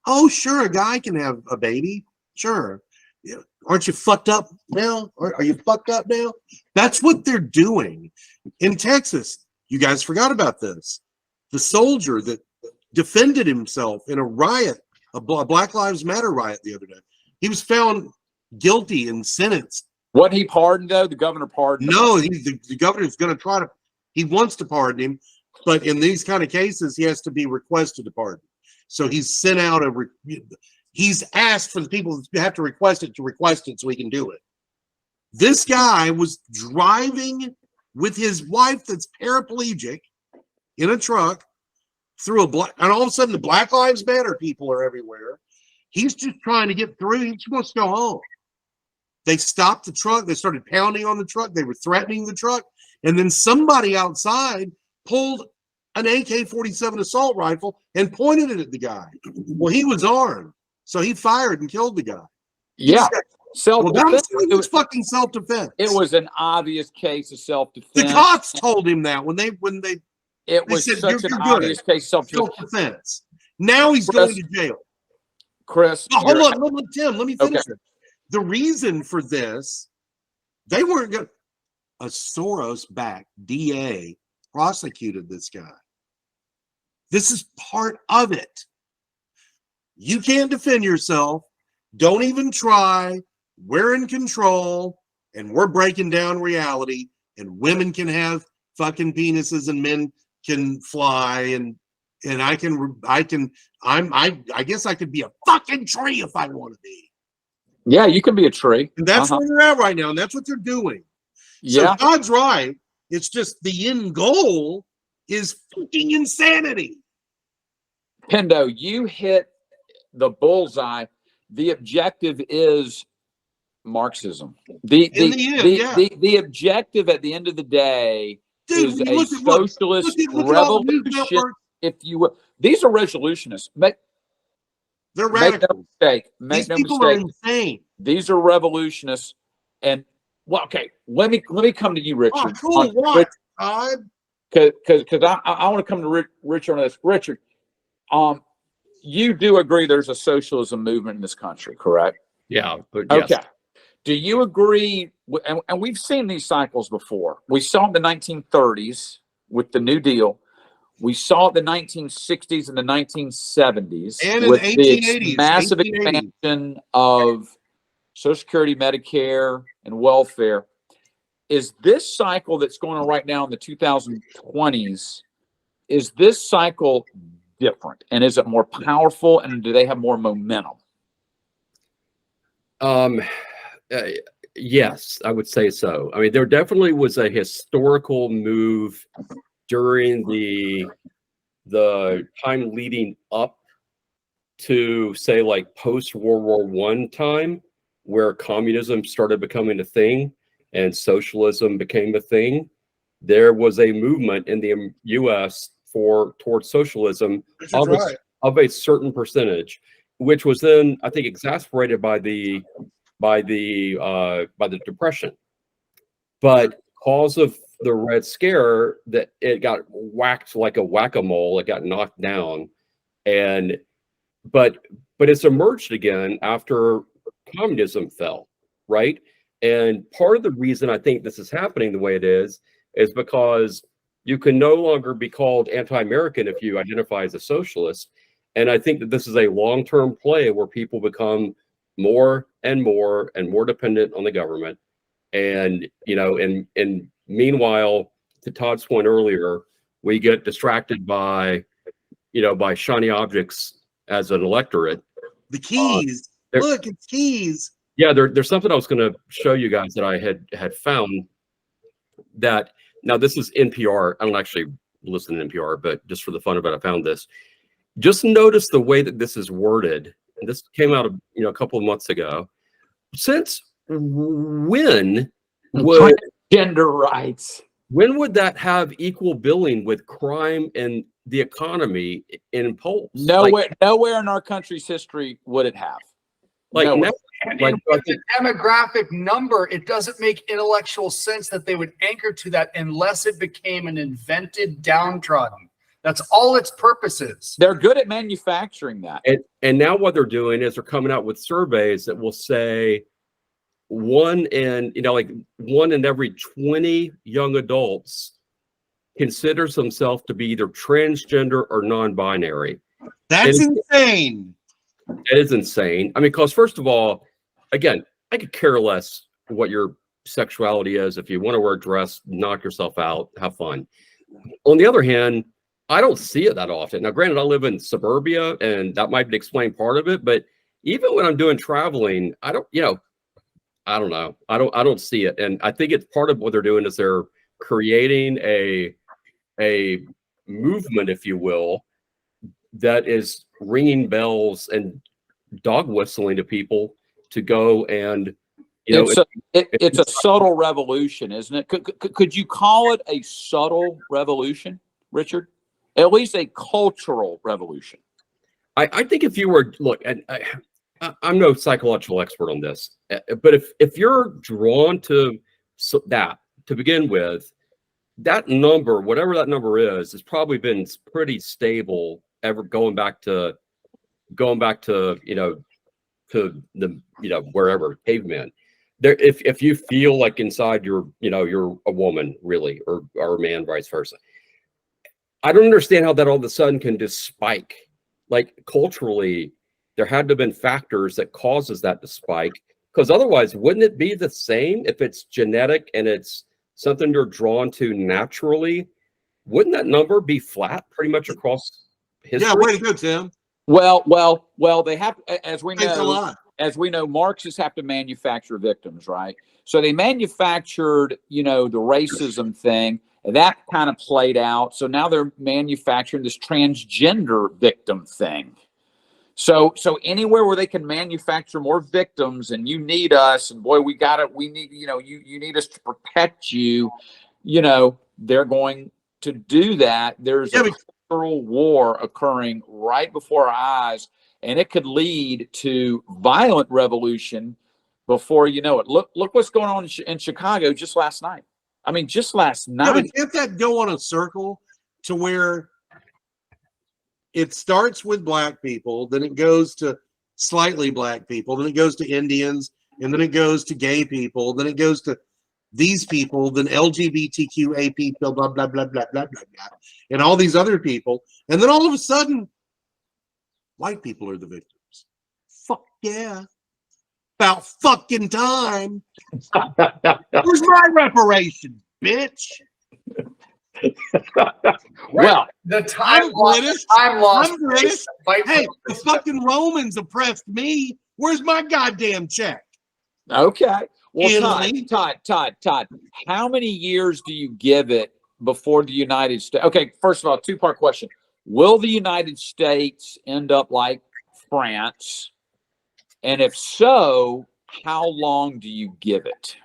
oh, sure, a guy can have a baby. Sure. Yeah. Aren't you fucked up now? Are you fucked up now? That's what they're doing. In Texas, you guys forgot about this. The soldier that defended himself in a riot, a Black Lives Matter riot the other day, he was found guilty and sentenced. Wasn't he pardoned, though? The governor pardoned him? No, the governor's going to try to, he wants to pardon him, but in these kind of cases, he has to be requested to pardon. So he's sent out he's asked for the people to have to request it so he can do it. This guy was driving with his wife that's paraplegic in a truck through and all of a sudden the Black Lives Matter people are everywhere. He's just trying to get through. He just wants to go home. They stopped the truck. They started pounding on the truck. They were threatening the truck. And then somebody outside pulled an AK-47 assault rifle and pointed it at the guy. Well, he was armed. So he fired and killed the guy. Yeah. Self-defense. It was fucking self-defense. It was an obvious case of self-defense. The cops told him that when they it was said, such an obvious case of self-defense. Now he's going to jail. Chris, hold on, Tim, let me finish it. The reason for this, they weren't going. A Soros-backed DA prosecuted this guy. This is part of it. You can't defend yourself. Don't even try. We're in control, and we're breaking down reality. And women can have fucking penises, and men can fly, and I guess I could be a fucking tree if I want to be. Yeah, you can be a tree. And that's where they're at right now, and that's what they're doing. Yeah. So God's right. It's just the end goal is fucking insanity. Pendo, you hit the bullseye. The objective is Marxism. The objective at the end of the day is a socialist revolution. If you will, these are resolutionists. They're radicals. Make no mistake. These people are insane. These are revolutionists. And well, okay, let me come to you, Richard. Oh, cool. What? Because I want to come to Richard on this. Richard, you do agree there's a socialism movement in this country, correct? Yeah, but yes. Okay. Do you agree? And we've seen these cycles before. We saw it in the 1930s with the New Deal. We saw it in the 1960s and the 1970s And in with the the 1880s. massive 1880s. expansion of Social Security, Medicare, and welfare. Is this cycle that's going on right now in the 2020s, is this cycle different? And is it more powerful? And do they have more momentum? Uh, yes, I would say so. I mean, there definitely was a historical move during the time leading up to, say, like post World War I time, where communism started becoming a thing and socialism became a thing. There was a movement in the U.S. towards socialism of a certain percentage, which was then, I think, exasperated by the Depression. But because of the Red Scare, that it got whacked like a whack-a-mole. It got knocked down, but it's emerged again after communism fell, right? And part of the reason I think this is happening the way it is because you can no longer be called anti-American if you identify as a socialist. And I think that this is a long-term play where people become more and more and more dependent on the government. And, you know, and meanwhile, to Todd's point earlier, we get distracted by, you know, by shiny objects as an electorate. The keys. Look, it's keys. Yeah, there's something I was going to show you guys that I had found that, now this is NPR. I don't actually listen to NPR, but just for the fun of it, I found this. Just notice the way that this is worded. And this came out a couple of months ago. Since when would gender rights? When would that have equal billing with crime and the economy in polls? Nowhere in our country's history would it have. Like, nowhere. And with the demographic number, it doesn't make intellectual sense that they would anchor to that unless it became an invented downtrodden. That's all its purpose is. They're good at manufacturing that. And now what they're doing is they're coming out with surveys that will say one in every 20 young adults considers themselves to be either transgender or non-binary. That's insane. It is insane. I mean, because first of all, again, I could care less what your sexuality is. If you want to wear a dress, knock yourself out, have fun. On the other hand, I don't see it that often. Now, granted, I live in suburbia, and that might explain part of it. But even when I'm doing traveling, I don't know. I don't see it. And I think it's part of what they're doing is they're creating a movement, if you will, that is ringing bells and dog whistling to people to go and, it's a subtle revolution, isn't it? Could you call it a subtle revolution, Richard? At least a cultural revolution. I think if you were, look, and I'm no psychological expert on this, but if you're drawn to that to begin with, that number, whatever that number is, has probably been pretty stable ever going back to wherever, caveman. There, if you feel like inside you're a woman really, or a man, vice versa. I don't understand how that all of a sudden can just spike. Like culturally, there had to have been factors that causes that to spike, because otherwise, wouldn't it be the same if it's genetic and it's something you're drawn to naturally? Wouldn't that number be flat pretty much across history? Yeah, way to go, Tim. Well, they have, as we Thanks a know, lot. Marxists have to manufacture victims, right? So they manufactured, the racism thing, and that kind of played out. So now they're manufacturing this transgender victim thing. So anywhere where they can manufacture more victims, and you need us, and boy, we need, you need us to protect you, they're going to do that. There's a cultural war occurring right before our eyes, and it could lead to violent revolution before you know it. Look what's going on in Chicago just last night. I mean, just last night. Yeah, but can't that go on a circle to where it starts with black people, then it goes to slightly black people, then it goes to Indians, and then it goes to gay people, then it goes to these people, then LGBTQA people, blah, blah, blah, blah, blah, blah, blah, and all these other people. And then all of a sudden, white people are the victims. Fuck yeah. About fucking time. Where's my reparation, bitch? Well, The time I'm lost. British. Time lost. I'm British. Fight for Hey, the the fucking Romans oppressed me. Where's my goddamn check? okay. Well, Italy. Todd, how many years do you give it before the United States? Okay, first of all, two-part question. Will the United States end up like France? And if so, how long do you give it?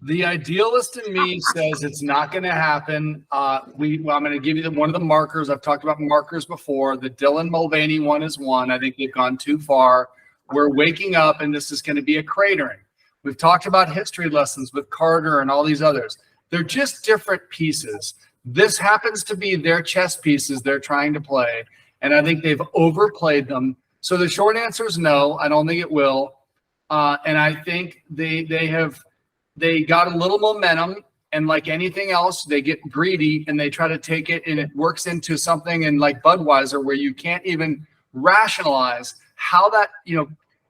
The idealist in me says it's not going to happen. I'm going to give you one of the markers. I've talked about markers before. The Dylan Mulvaney one is one. I think they've gone too far. We're waking up, and this is going to be a cratering. We've talked about history lessons with Carter and all these others. They're just different pieces. This happens to be their chess pieces they're trying to play, and I think they've overplayed them. So the short answer is no. I don't think it will, and I think they got a little momentum, and like anything else, they get greedy and they try to take it, and it works into something in like Budweiser where you can't even rationalize how that,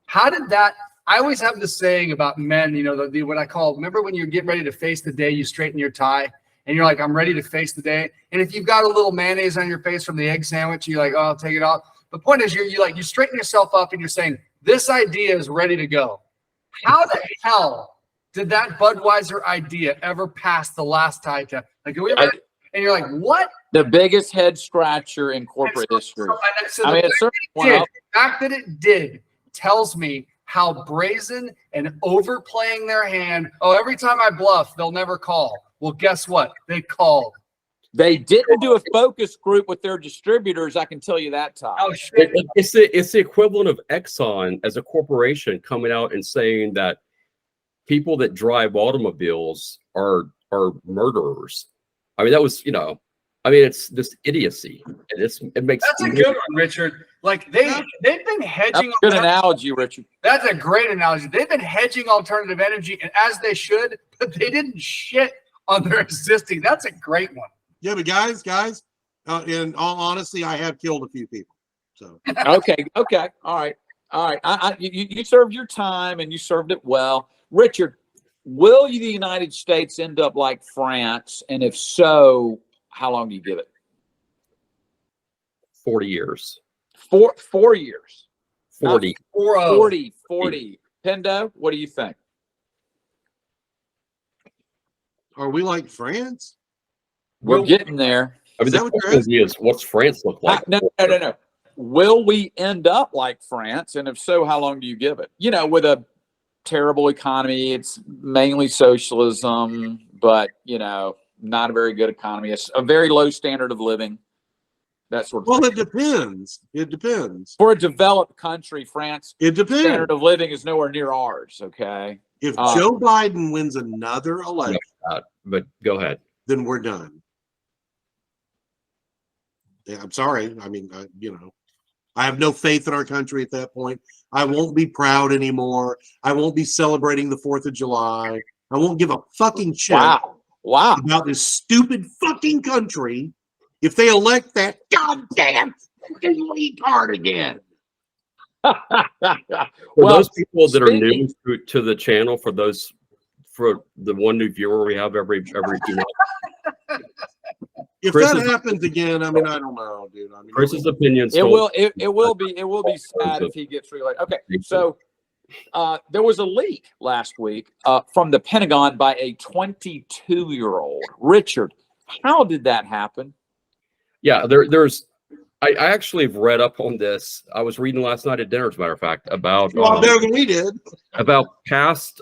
how did that. I always have this saying about men, what I call, remember when you're getting ready to face the day, you straighten your tie and you're like, I'm ready to face the day. And if you've got a little mayonnaise on your face from the egg sandwich, you're like, oh, I'll take it off. The point is you straighten yourself up and you're saying, this idea is ready to go. How the hell did that Budweiser idea ever pass the last tie test? Like, are we ready? And you're like, what? The biggest head scratcher in corporate history. I mean, it's certainly one of The fact that it did tells me how brazen and overplaying their hand. Oh, every time I bluff, they'll never call. Well, guess what? They called. They didn't do a focus group with their distributors. I can tell you that, Todd. Oh, shit. It's the equivalent of Exxon as a corporation coming out and saying that people that drive automobiles are murderers. I mean, that was, it's this idiocy. And it makes That's a good one, Richard. Like they've been hedging. That's a good analogy, Richard. That's a great analogy. They've been hedging alternative energy, and as they should, but they didn't shit on their existing. That's a great one. Yeah, but guys, in all honesty, I have killed a few people. So Okay. All right. You served your time and you served it well. Richard, will the United States end up like France? And if so, how long do you give it? 40 years. 4 years. 40. 40. Pendo, what do you think? are we like France? We're getting there. I mean, Is that the what you're question is, what's France look like? No. Will we end up like France? And if so, how long do you give it? With a terrible economy, it's mainly socialism, but, not a very good economy. It's a very low standard of living. That sort of Well, thing. it depends. It depends. For a developed country, France It depends. standard of living is nowhere near ours. Okay. If Joe Biden wins another election, But go ahead. then we're done. Yeah, I'm sorry. I mean, I have no faith in our country at that point. I won't be proud anymore. I won't be celebrating the 4th of July. I won't give a fucking shit Wow. about this stupid fucking country if they elect that goddamn fucking retard again. For those people that are new to the channel, for the one new viewer we have every few months, If Chris's- that happens again, I mean, I don't know, dude. I mean, Chris's opinions. It will be sad if he gets reelected. Okay, so there was a leak last week from the Pentagon by a 22-year-old. Richard, how did that happen? Yeah, there's. I actually have read up on this. I was reading last night at dinner, as a matter of fact, about a lot better than we did. about past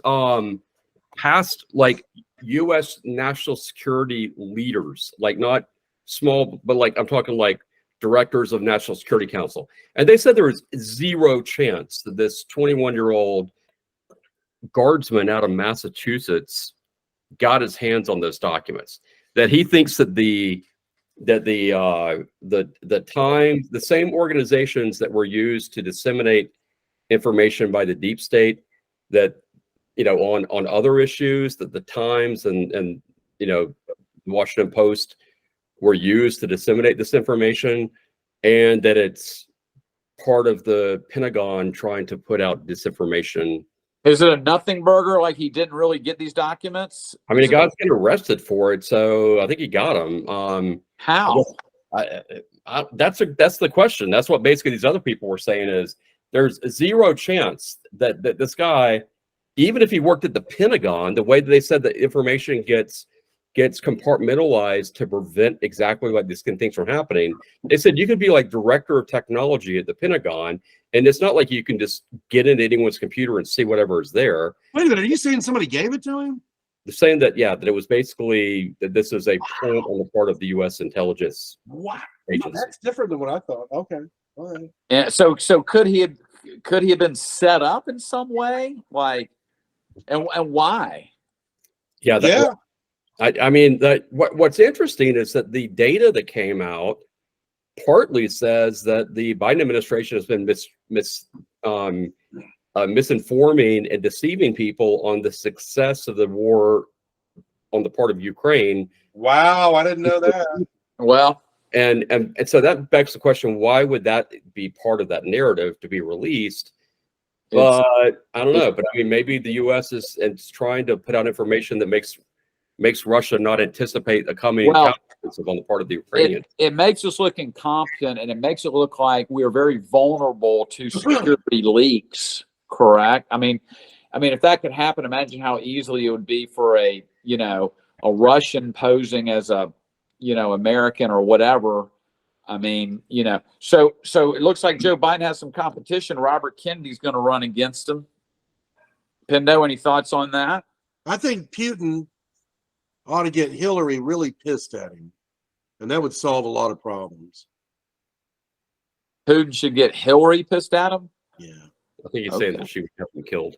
like U.S. national security leaders, like not small, but like I'm talking like directors of National Security Council, and they said there was zero chance that this 21-year-old guardsman out of Massachusetts got his hands on those documents. That he thinks that the that the same organizations that were used to disseminate information by the deep state, that on other issues, that the Times and the Washington Post were used to disseminate this information, and that it's part of the Pentagon trying to put out disinformation. Is it a nothing burger? Like he didn't really get these documents? I mean, he got arrested for it, so I think he got him. How? That's the question. That's what basically these other people were saying, is there's zero chance that this guy, even if he worked at the Pentagon, the way that they said that information gets compartmentalized to prevent exactly like these things from happening. They said you could be like director of technology at the Pentagon, and it's not like you can just get into anyone's computer and see whatever is there. Wait a minute, are you saying somebody gave it to him? They're saying that, yeah, that it was basically that this is a point on the part of the U.S. intelligence Wow, agency. that's different than what I thought. Okay, all right. Yeah. So could he have been set up in some way? Like, and why? Yeah. Yeah. I mean, what's interesting is that the data that came out partly says that the Biden administration has been misinforming and deceiving people on the success of the war on the part of Ukraine. Wow, I didn't know that. Well, and so that begs the question: why would that be part of that narrative to be released? But I don't know. But I mean, maybe the U.S. is trying to put out information that makes Russia not anticipate a coming counteroffensive on the part of the Ukrainians. It makes us look incompetent, and it makes it look like we're very vulnerable to security leaks. Correct. I mean, if that could happen, imagine how easily it would be for a Russian posing as a, American or whatever. I mean, so it looks like Joe Biden has some competition. Robert Kennedy's going to run against him. Pendo, any thoughts on that? I think Putin ought to get Hillary really pissed at him, and that would solve a lot of problems. Putin should get Hillary pissed at him? Yeah. I think he's saying that she would have been killed.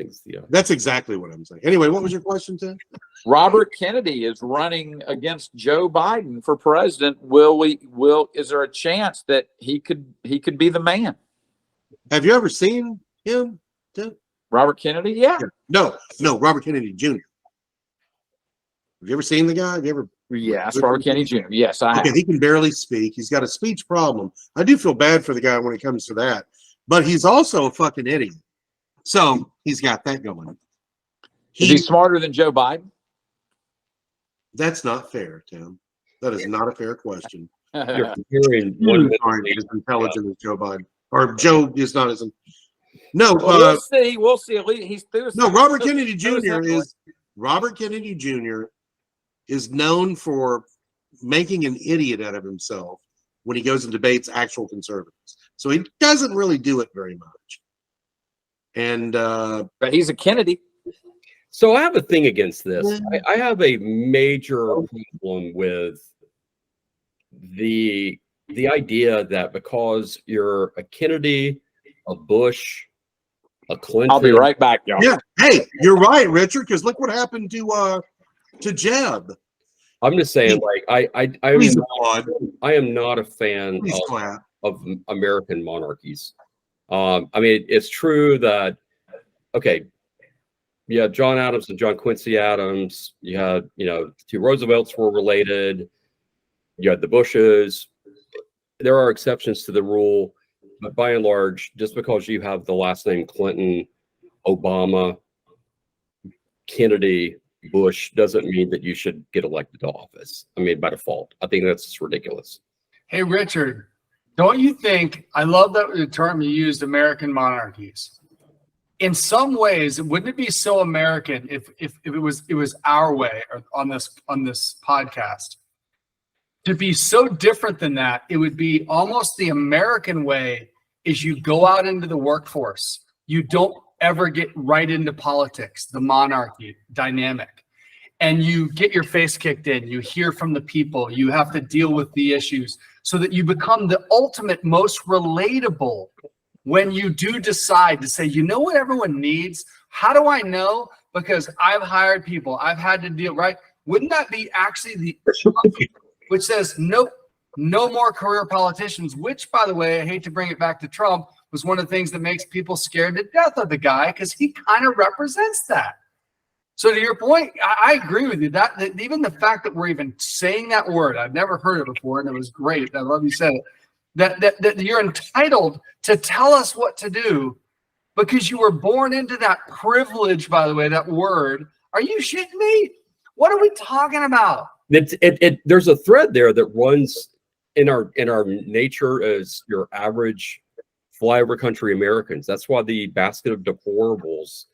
I think that's exactly what I'm saying. Anyway, what was your question, Tim? Robert Kennedy is running against Joe Biden for president. Is there a chance that he could be the man? Have you ever seen him, Tim? Robert Kennedy? Yeah. No, Robert Kennedy Jr. Have you ever seen the guy? Have you ever? Yes, Robert Kennedy Jr. Yes, I have. Okay, he can barely speak. He's got a speech problem. I do feel bad for the guy when it comes to that, but he's also a fucking idiot. So he's got that going. Is he smarter than Joe Biden? That's not fair, Tim. That is not a fair question. you're comparing One as intelligent as Joe Biden, or Joe is not as. No, we'll see. We'll see. At least he's through. No, Robert Kennedy Jr. is known for making an idiot out of himself when he goes and debates actual conservatives. So he doesn't really do it very much. And but he's a Kennedy. So I have a thing against this. I have a major problem with the idea that because you're a Kennedy, a Bush, a Clinton. I'll be right back, y'all. Yeah. Hey, you're right, Richard, because look what happened to Jeb. I'm just saying, I am not a fan of American monarchies. I mean, it's true that, okay, you had John Adams and John Quincy Adams. You had, the two Roosevelts were related. You had the Bushes. There are exceptions to the rule, but by and large, just because you have the last name Clinton, Obama, Kennedy, Bush doesn't mean that you should get elected to office. I mean, by default. I think that's just ridiculous. Hey, Richard, don't you think, I love that the term you used, American monarchies. In some ways, wouldn't it be so American if it was our way or on this podcast? To be so different than that, it would be almost the American way is you go out into the workforce. You don't ever get right into politics, the monarchy dynamic. And you get your face kicked in. You hear from the people. You have to deal with the issues so that you become the ultimate, most relatable when you do decide to say, you know what everyone needs? How do I know? Because I've hired people. I've had to deal, right? Wouldn't that be actually which says, nope, no more career politicians, which, by the way, I hate to bring it back to Trump, was one of the things that makes people scared to death of the guy, because he kind of represents that. So to your point, I agree with you. That even the fact that we're even saying that word, I've never heard it before, and it was great. I love you said it. That you're entitled to tell us what to do because you were born into that privilege, by the way, that word. Are you shitting me? What are we talking about? There's a thread there that runs in our nature as your average flyover country Americans. That's why the basket of deplorables,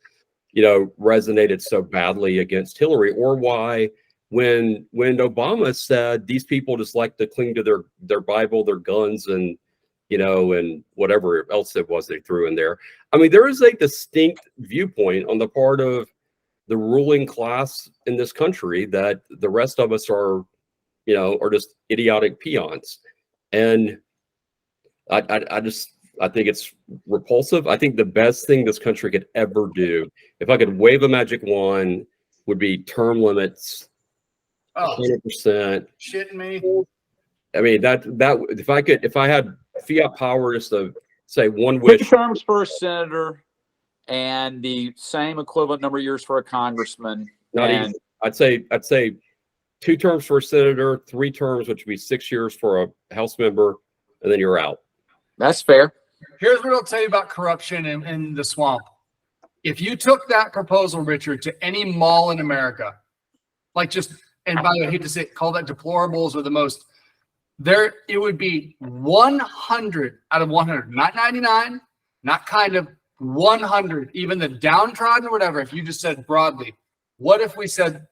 resonated so badly against Hillary, or why when Obama said these people just like to cling to their Bible, their guns, and and whatever else it was they threw in there. I mean, there is a distinct viewpoint on the part of the ruling class in this country that the rest of us are just idiotic peons. And I think it's repulsive. I think the best thing this country could ever do, if I could wave a magic wand, would be term limits, 100%. Shitting me. I mean, that if I had fiat power just to say one wish. 2 terms for a senator and the same equivalent number of years for a congressman. Not even. I'd say 2 terms for a senator, 3 terms, which would be 6 years for a House member, and then you're out. That's fair. Here's what I'll tell you about corruption in the swamp. If you took that proposal, Richard, to any mall in America, and by the way, I hate to say it, call that deplorables or the most, it would be 100 out of 100, not 99, not kind of 100, even the downtrodden or whatever. If you just said broadly, what if we said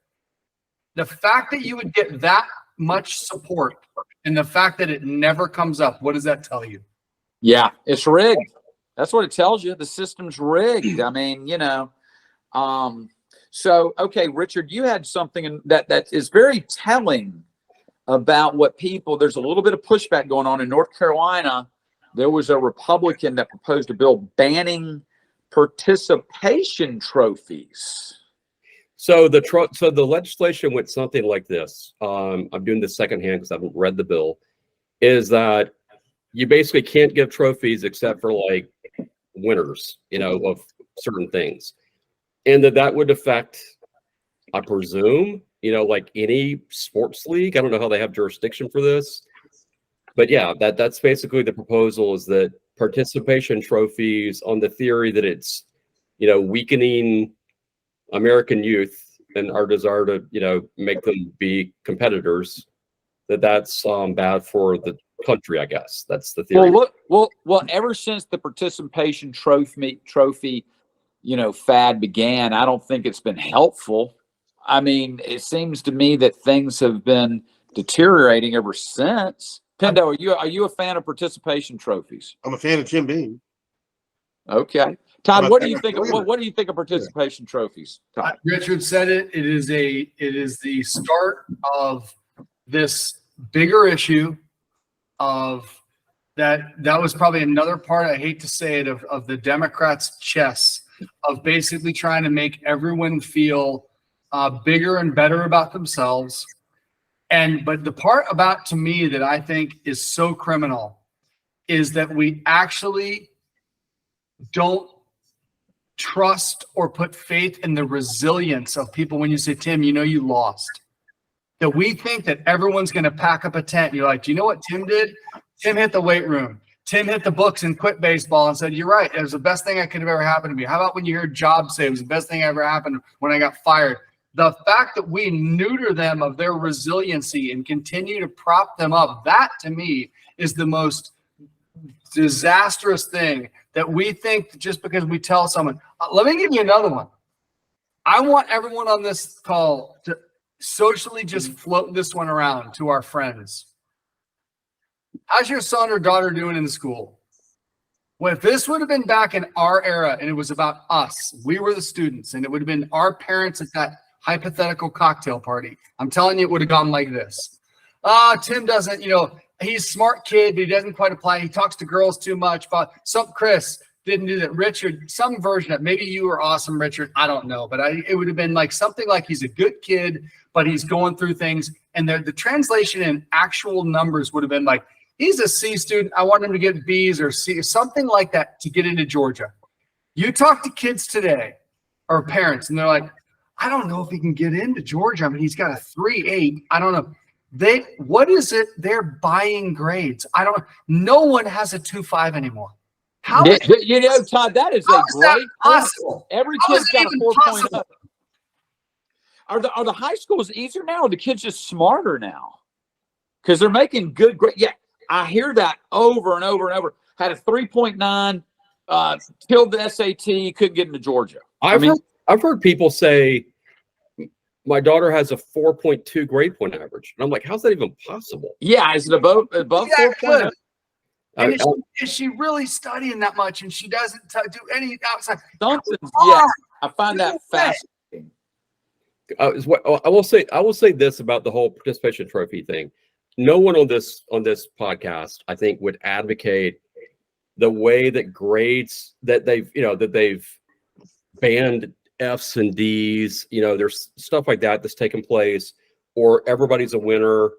the fact that you would get that much support and the fact that it never comes up, what does that tell you? Yeah, it's rigged. That's what it tells you. The system's rigged. I mean, so, okay, Richard, you had something that is very telling about what there's a little bit of pushback going on in North Carolina. There was a Republican that proposed a bill banning participation trophies. So the legislation went something like this. I'm doing this secondhand because I haven't read the bill. Is that you basically can't give trophies except for winners, of certain things, and that would affect, I presume, like any sports league. I don't know how they have jurisdiction for this, but yeah, that's basically the proposal, is that participation trophies, on the theory that it's, weakening American youth and our desire to, make them be competitors, that's bad for the country, I guess. That's the theory. Well, ever since the participation trophy, fad began, I don't think it's been helpful. I mean, it seems to me that things have been deteriorating ever since. Pendo, are you a fan of participation trophies? I'm a fan of Jim Beam. Okay, Todd, what do you think? What do you think of participation trophies? Todd? Richard said it. It is the start of this bigger issue of that was probably another part, I hate to say it, of the Democrats' chess of basically trying to make everyone feel bigger and better about themselves. But the part about, to me, that I think is so criminal is that we actually don't trust or put faith in the resilience of people. When you say, Tim, you lost. That we think that everyone's going to pack up a tent. You're like, do you know what Tim did? Tim hit the weight room. Tim hit the books and quit baseball and said, you're right. It was the best thing that could have ever happened to me. How about when you hear Jobs say it was the best thing that ever happened when I got fired? The fact that we neuter them of their resiliency and continue to prop them up, that to me is the most disastrous thing, that we think just because we tell someone. Let me give you another one. I want everyone on this call to socially just float this one around to our friends. How's your son or daughter doing in school? Well, if this would have been back in our era and it was about us, we were the students, and it would have been our parents at that hypothetical cocktail party, I'm telling you, it would have gone like this. Tim doesn't, he's a smart kid, but he doesn't quite apply. He talks to girls too much. But Chris, didn't do that. Richard, some version of maybe you were awesome, Richard. I don't know, but it would have been like something like he's a good kid, but he's going through things, and the translation in actual numbers would have been like he's a C student. I want him to get B's or C, something like that to get into Georgia. You talk to kids today or parents, and they're like, I don't know if he can get into Georgia. I mean, he's got a 3.8. I don't know. What is it? They're buying grades. I don't know. No one has a 2.5 anymore. How is You know, Todd, that is a how is that great possible? Every How kid's is it got a even 4.0. possible? Are the high schools easier now, or are the kids just smarter now? Because they're making good grades. Yeah, I hear that over and over and over. Had a 3.9, killed the SAT, couldn't get into Georgia. I've heard people say my daughter has a 4.2 grade point average, and I'm like, how's that even possible? Yeah, is it above Yeah, 4.0? good. I- And is she really studying that much? And she doesn't do any outside. Something. Oh, Yeah, I find no that way. fascinating. I will say this about the whole participation trophy thing. No one on this podcast, I think, would advocate the way that grades that they've banned F's and D's. You know, there's stuff like that that's taken place, or everybody's a winner.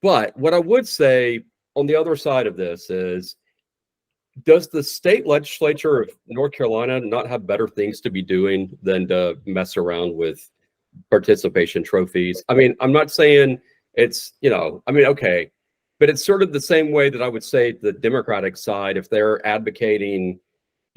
But what I would say on the other side of this is, does the state legislature of North Carolina not have better things to be doing than to mess around with participation trophies? I mean, I'm not saying it's, okay, but it's sort of the same way that I would say the Democratic side, if they're advocating,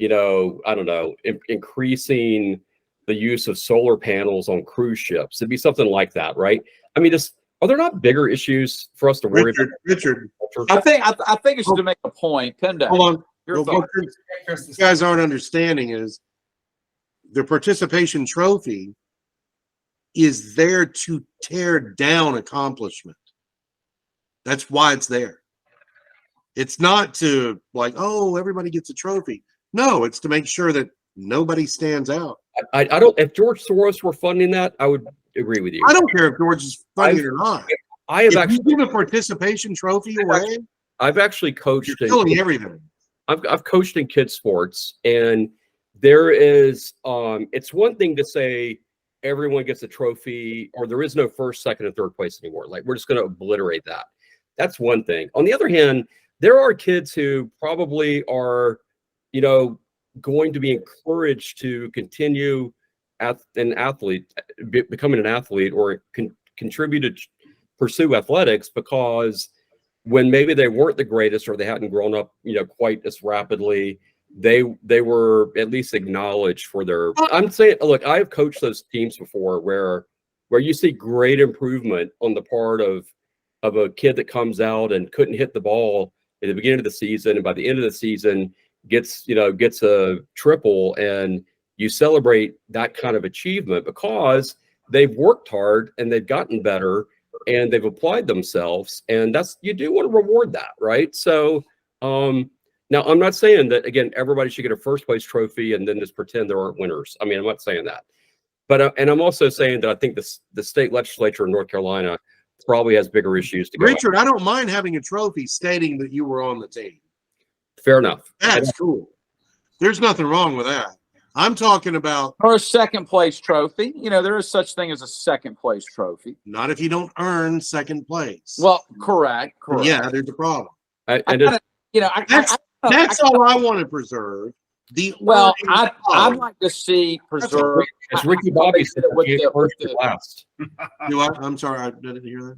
I don't know, increasing the use of solar panels on cruise ships. It'd be something like that, right? I mean, are there not bigger issues for us to worry about? Richard, I think it's to make a point. Penda, hold on. your Well, thought. what you guys aren't understanding is the participation trophy is there to tear down accomplishment. That's why it's there. It's not to like, oh, everybody gets a trophy. No, it's to make sure that nobody stands out. I don't. If George Soros were funding that, I would agree with you. I don't care if George is funny or not. I have If actually, you give a participation trophy away, I've actually coached. you're killing everything. I've coached in kids sports, and there is it's one thing to say everyone gets a trophy, or there is no first, second, and third place anymore. Like, we're just going to obliterate that. That's one thing. On the other hand, there are kids who probably are, going to be encouraged to continue becoming an athlete, or contribute to pursue athletics, because when maybe they weren't the greatest, or they hadn't grown up, quite as rapidly, they were at least acknowledged for their. I'm saying, look, I've coached those teams before where you see great improvement on the part of a kid that comes out and couldn't hit the ball at the beginning of the season, and by the end of the season gets a triple, and you celebrate that kind of achievement because they've worked hard and they've gotten better and they've applied themselves, and you do want to reward that, right? So now I'm not saying that, again, everybody should get a first place trophy and then just pretend there aren't winners. I mean, I'm not saying that, but and I'm also saying that I think the state legislature in North Carolina probably has bigger issues to go. Richard, I don't mind having a trophy stating that you were on the team. Fair enough. That's cool. There's nothing wrong with that. I'm talking about Or a second place trophy. There is such thing as a second place trophy. not if you don't earn second place. Well, correct. yeah, there's a problem. That's all I want to preserve. Well, earning I'd of- like to see preserve. As Ricky how they Bobby did said, it with if you the- ain't first, with you're the- last. I'm sorry, I didn't hear that.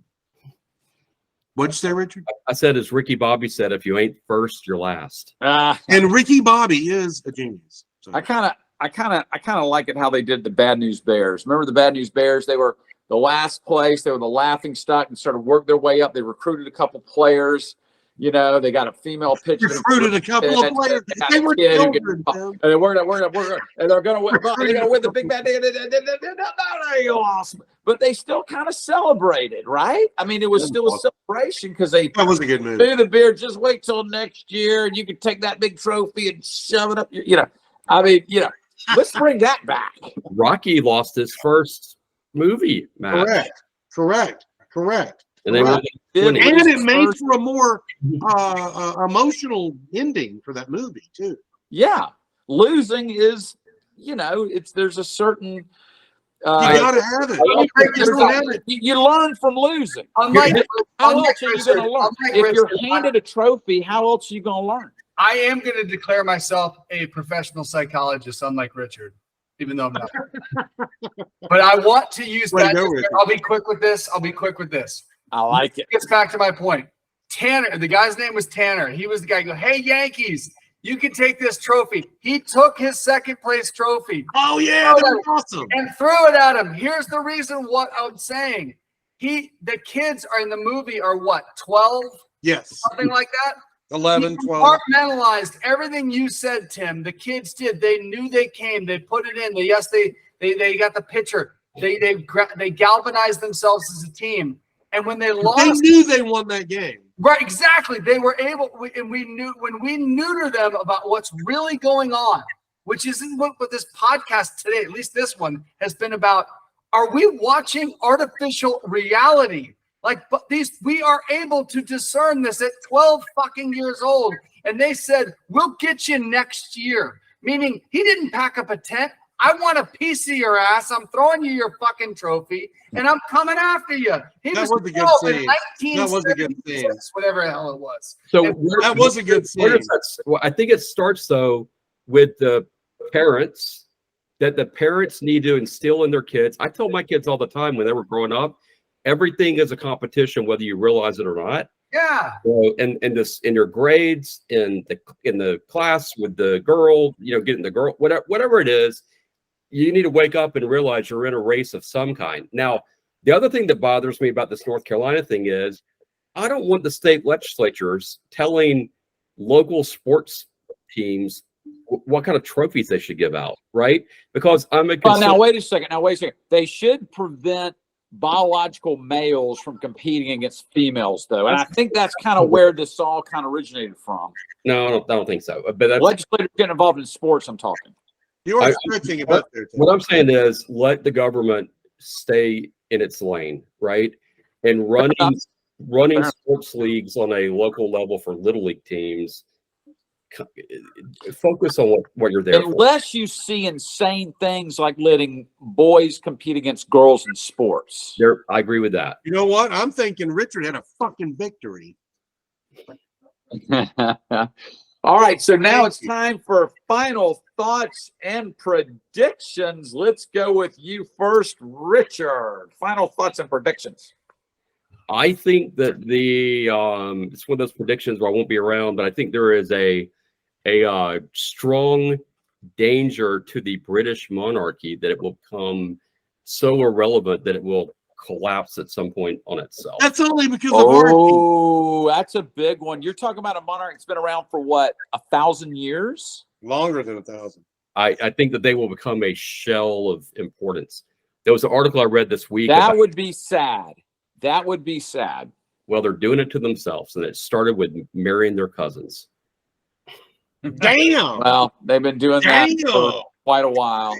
What'd you say, Richard? I said, as Ricky Bobby said, if you ain't first, you're last. And Ricky Bobby is a genius. So. I kind of like it how they did the Bad News Bears. Remember the Bad News Bears? They were the last place. They were the laughing stock and started work their way up. They recruited a couple players. They got a female pitcher. Recruited a couple of players. They were children. And they're gonna win. They're gonna win the Big Bad. They lost, but they still kind of celebrated, right? I mean, it was still a celebration because they That was a good move. do the beer. Just wait till next year, and you can take that big trophy and shove it up. Let's bring that back. Rocky lost his first movie match. Correct. and they won. Did winning. And lose it made first. for a more emotional ending for that movie too. Yeah, losing is, there's a certain. You gotta have it. You just don't have it. You learn from losing. Unlike, How unlike else are you Richard, going to learn? unlike If you're Richard, handed a trophy, how else are you going to learn? I am going to declare myself a professional psychologist, unlike Richard, even though I'm not. But I want to use Way to that. go, Richard. I'll be quick with this. I like it. It gets back to my point. Tanner, the guy's name was Tanner. He was the guy who go, hey, Yankees, you can take this trophy. He took his second place trophy Oh yeah, that's awesome. and threw it at him. Here's the reason what I'm saying. The kids are in the movie are what, 12? Yes, Something like that? 11, He 12. compartmentalized everything you said, Tim. The kids did. They knew they came. They put it in. They got the picture. They galvanized themselves as a team. And when they They lost, knew they won that game. right? Exactly. They were able, and we knew when we neuter them about what's really going on, which isn't what this podcast today, at least this one, has been about. Are we watching artificial reality? But we are able to discern this at 12 fucking years old. And they said, we'll get you next year. Meaning he didn't pack up a tent. I want a piece of your ass. I'm throwing you your fucking trophy and I'm coming after you. He That was was a good 12 in scene. That was a good scene. 1976, whatever the hell it was. So That was a good where scene. does that- well, I think it starts though with the parents, that the parents need to instill in their kids. I tell my kids all the time when they were growing up, everything is a competition, whether you realize it or not. Yeah. So, and this in your grades, in the class with the girl, getting the girl, whatever it is, you need to wake up and realize you're in a race of some kind. Now, the other thing that bothers me about this North Carolina thing is I don't want the state legislatures telling local sports teams what kind of trophies they should give out, right? Because I'm a Well, now wait a second. They should prevent biological males from competing against females, though, and I think that's kind of where this all kind of originated from. No, I don't think so. But that's, Legislators getting involved in sports. I'm talking. You are stretching it up there. Tim. what I'm saying is let the government stay in its lane, right? And running sports leagues on a local level for little league teams. Focus on what you're there for. Unless you see insane things like letting boys compete against girls in sports. I agree with that. You know what? I'm thinking Richard had a fucking victory. All right, so now it's time for final thoughts and predictions. Let's go with you first, Richard. Final thoughts and predictions. I think that it's one of those predictions where I won't be around, but I think there is a strong danger to the British monarchy that it will become so irrelevant that it will collapse at some point on itself. That's only because of Archie. Oh, that's a big one. You're talking about a monarch that's been around for what, 1,000 years? Longer than 1,000. I think that they will become a shell of importance. There was an article I read this week. That would be sad. That would be sad. Well, they're doing it to themselves, and it started with marrying their cousins. Damn. Well, they've been doing that Damn. for quite a while.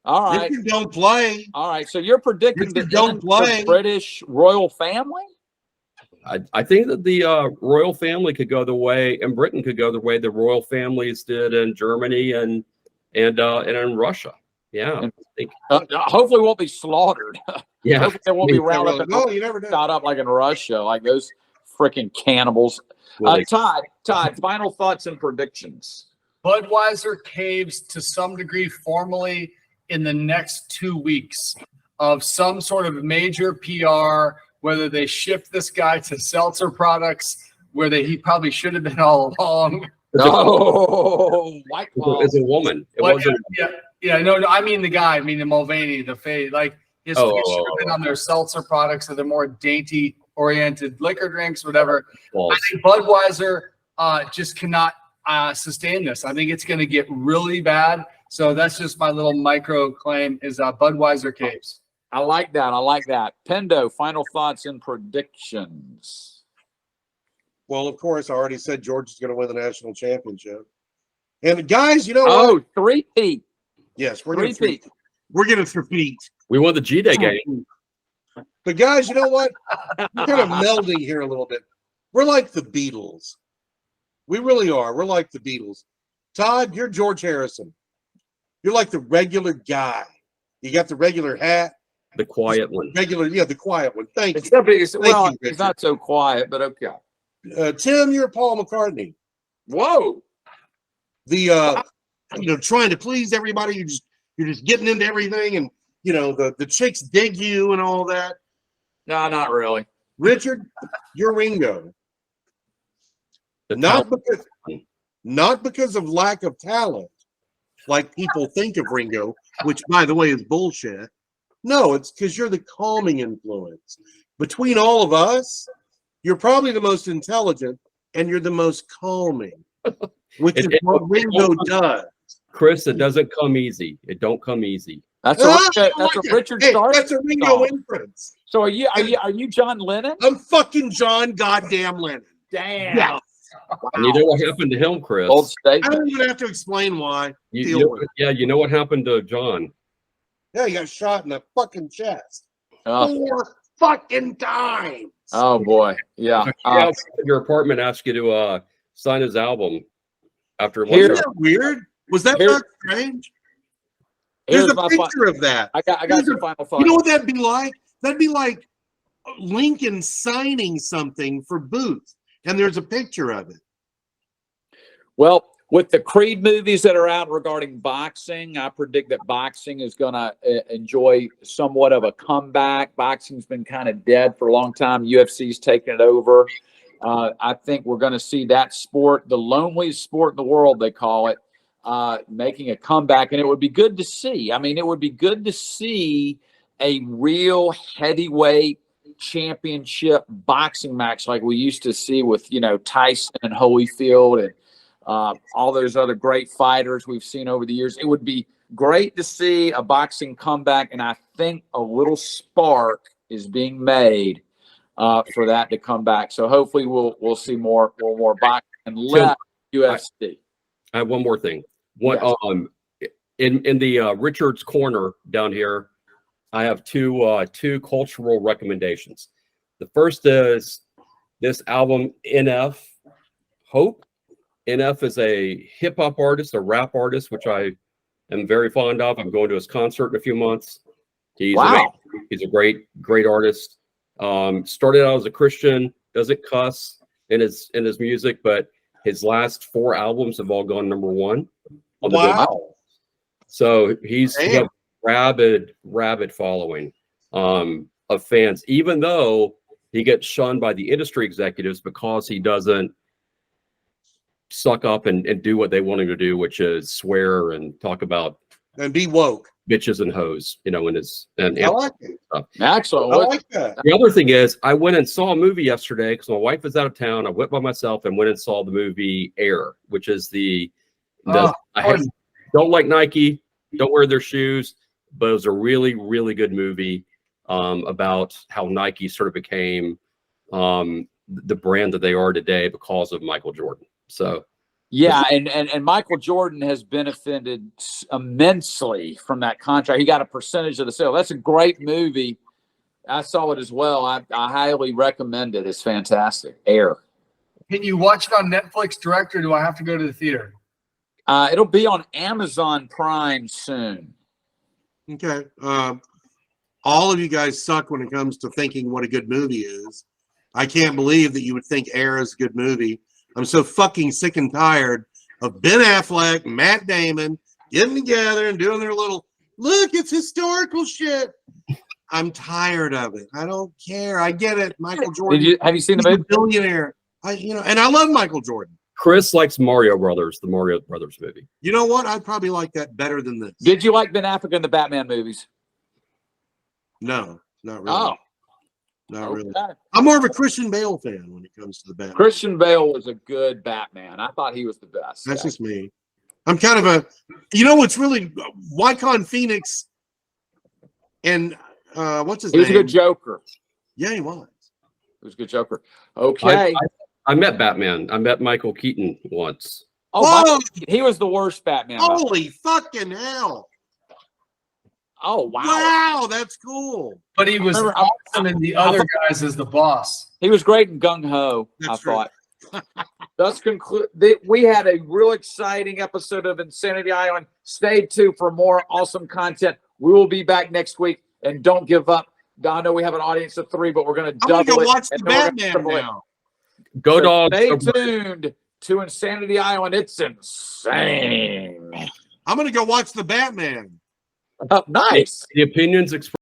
All right. Richard don't play. All right. So you're predicting Richard the don't end of play. the British royal family? I think that the royal family could go the way, and Britain could go the way the royal families did in Germany and in Russia. Yeah, I think. Hopefully, won't be slaughtered. Yeah, Hopefully, they won't be rounded up and No, you never know. shot up like in Russia, like those freaking cannibals. Well, they- Todd, final thoughts and predictions. Budweiser caves to some degree formally in the next 2 weeks of some sort of major PR, whether they shift this guy to seltzer products, where he probably should have been all along. No, White Claw. As a woman, it But wasn't. no, I mean the guy, I mean the Mulvaney, the face, like his Oh, face should have been on their seltzer products or the more dainty oriented liquor drinks, whatever. I think Budweiser just cannot sustain this. I think it's going to get really bad. So that's just my little micro claim is Budweiser caves. I like that. I like that. Pendo, final thoughts and predictions. Well, of course, I already said George is going to win the national championship. And guys, you know what? Oh, three-peat. Yes, we're going to Three-peat. We're going to repeat. We won the G-Day game. But guys, you know what? We're kind of melding here a little bit. We're like the Beatles. We really are. We're like the Beatles. Todd, you're George Harrison. You're like the regular guy. You got the regular hat. The quiet one. The quiet one. Thank you. Except he's, well, you, he's not so quiet, but okay. Tim, you're Paul McCartney. Whoa. The trying to please everybody. You're just getting into everything, and the chicks dig you and all that. No, not really. Richard, you're Ringo. Not because of lack of talent, like people think of Ringo, which by the way is bullshit. No, it's because you're the calming influence. Between all of us, you're probably the most intelligent and you're the most calming, which is what Ringo does. Chris, it doesn't come easy. It don't come easy. That's a Richard Stark. That's a Ringo inference. So are you John Lennon? I'm fucking John goddamn Lennon. Damn. Yeah. And you know what happened to him, Chris? Old I statement. don't even have to explain why. You Deal with it. you know what happened to John? Yeah, he got shot in the fucking chest. Oh, 4 fucking times. oh boy. Yeah. Your apartment asked you to sign his album after one. Here- Isn't that weird? Was that Here- not strange? There's Here's a my picture of that. I got Here's some a- final thoughts. You know what that'd be like? That'd be like Lincoln signing something for Booth, and there's a picture of it. Well, with the Creed movies that are out regarding boxing, I predict that boxing is going to enjoy somewhat of a comeback. Boxing's been kind of dead for a long time. UFC's taken it over. I think we're going to see that sport, the loneliest sport in the world, they call it, making a comeback. And it would be good to see. I mean, it would be good to see a real heavyweight championship boxing match like we used to see with, Tyson and Holyfield and all those other great fighters we've seen over the years. It would be great to see a boxing comeback, and I think a little spark is being made for that to come back. So hopefully we'll see more boxing and less UFC. I have one more thing. Yes. In the Richard's Corner down here, I have two cultural recommendations. The first is this album, NF Hope. NF is a hip hop artist, a rap artist, which I am very fond of. I'm going to his concert in a few months. He's Wow. amazing. He's a great artist. Started out as a Christian, doesn't cuss in his music, but his last 4 albums have all gone number 1. On the Billboard. Wow. So he's Damn. got rabid following of fans, even though he gets shunned by the industry executives because he doesn't suck up and do what they want him to do, which is swear and talk about And be woke. bitches and hoes, in his and I like it. Excellent. I What- like that. the other thing is I went and saw a movie yesterday because my wife was out of town. I went by myself and went and saw the movie Air, which is don't like Nike, don't wear their shoes, but it was a really, really good movie about how Nike sort of became the brand that they are today because of Michael Jordan. So Yeah, and Michael Jordan has benefited immensely from that contract. He got a percentage of the sale. That's a great movie. I saw it as well. I highly recommend it. It's fantastic. Air. Can you watch it on Netflix direct, or do I have to go to the theater? It'll be on Amazon Prime soon. Okay. All of you guys suck when it comes to thinking what a good movie is. I can't believe that you would think Air is a good movie. I'm so fucking sick and tired of Ben Affleck, Matt Damon getting together and doing their little, look, it's historical shit. I'm tired of it. I don't care. I get it. Michael Jordan. Have you seen the he's a movie? billionaire. And I love Michael Jordan. Chris likes Mario Brothers, the Mario Brothers movie. You know what? I'd probably like that better than this. Did you like Ben Affleck in the Batman movies? No, not really. Oh, Not really. okay. I'm more of a Christian Bale fan when it comes to the Batman. Christian Bale was a good Batman. I thought he was the best. That's just me. I'm kind of a, what's really Wycon Phoenix and what's his He name? was a good Joker. Yeah, he was. He was a good Joker. Okay. I met Batman. I met Michael Keaton once. Oh, Whoa! he was the worst Batman. by the way. Holy fucking hell! Oh wow. Wow, that's cool. But he was Remember, awesome in the other guys as the boss. He was great in Gung Ho, I That's true. thought. Let's conclude. We had a real exciting episode of Insanity Island. Stay tuned for more awesome content. We will be back next week, and don't give up. I know we have an audience of 3, but we're going to I'm gonna double go it. watch the and then we're gonna Batman triple it. now. Go So Dogs. stay Go Birds. tuned to Insanity Island. It's insane. I'm gonna go watch the Batman. Nice. The opinions expressed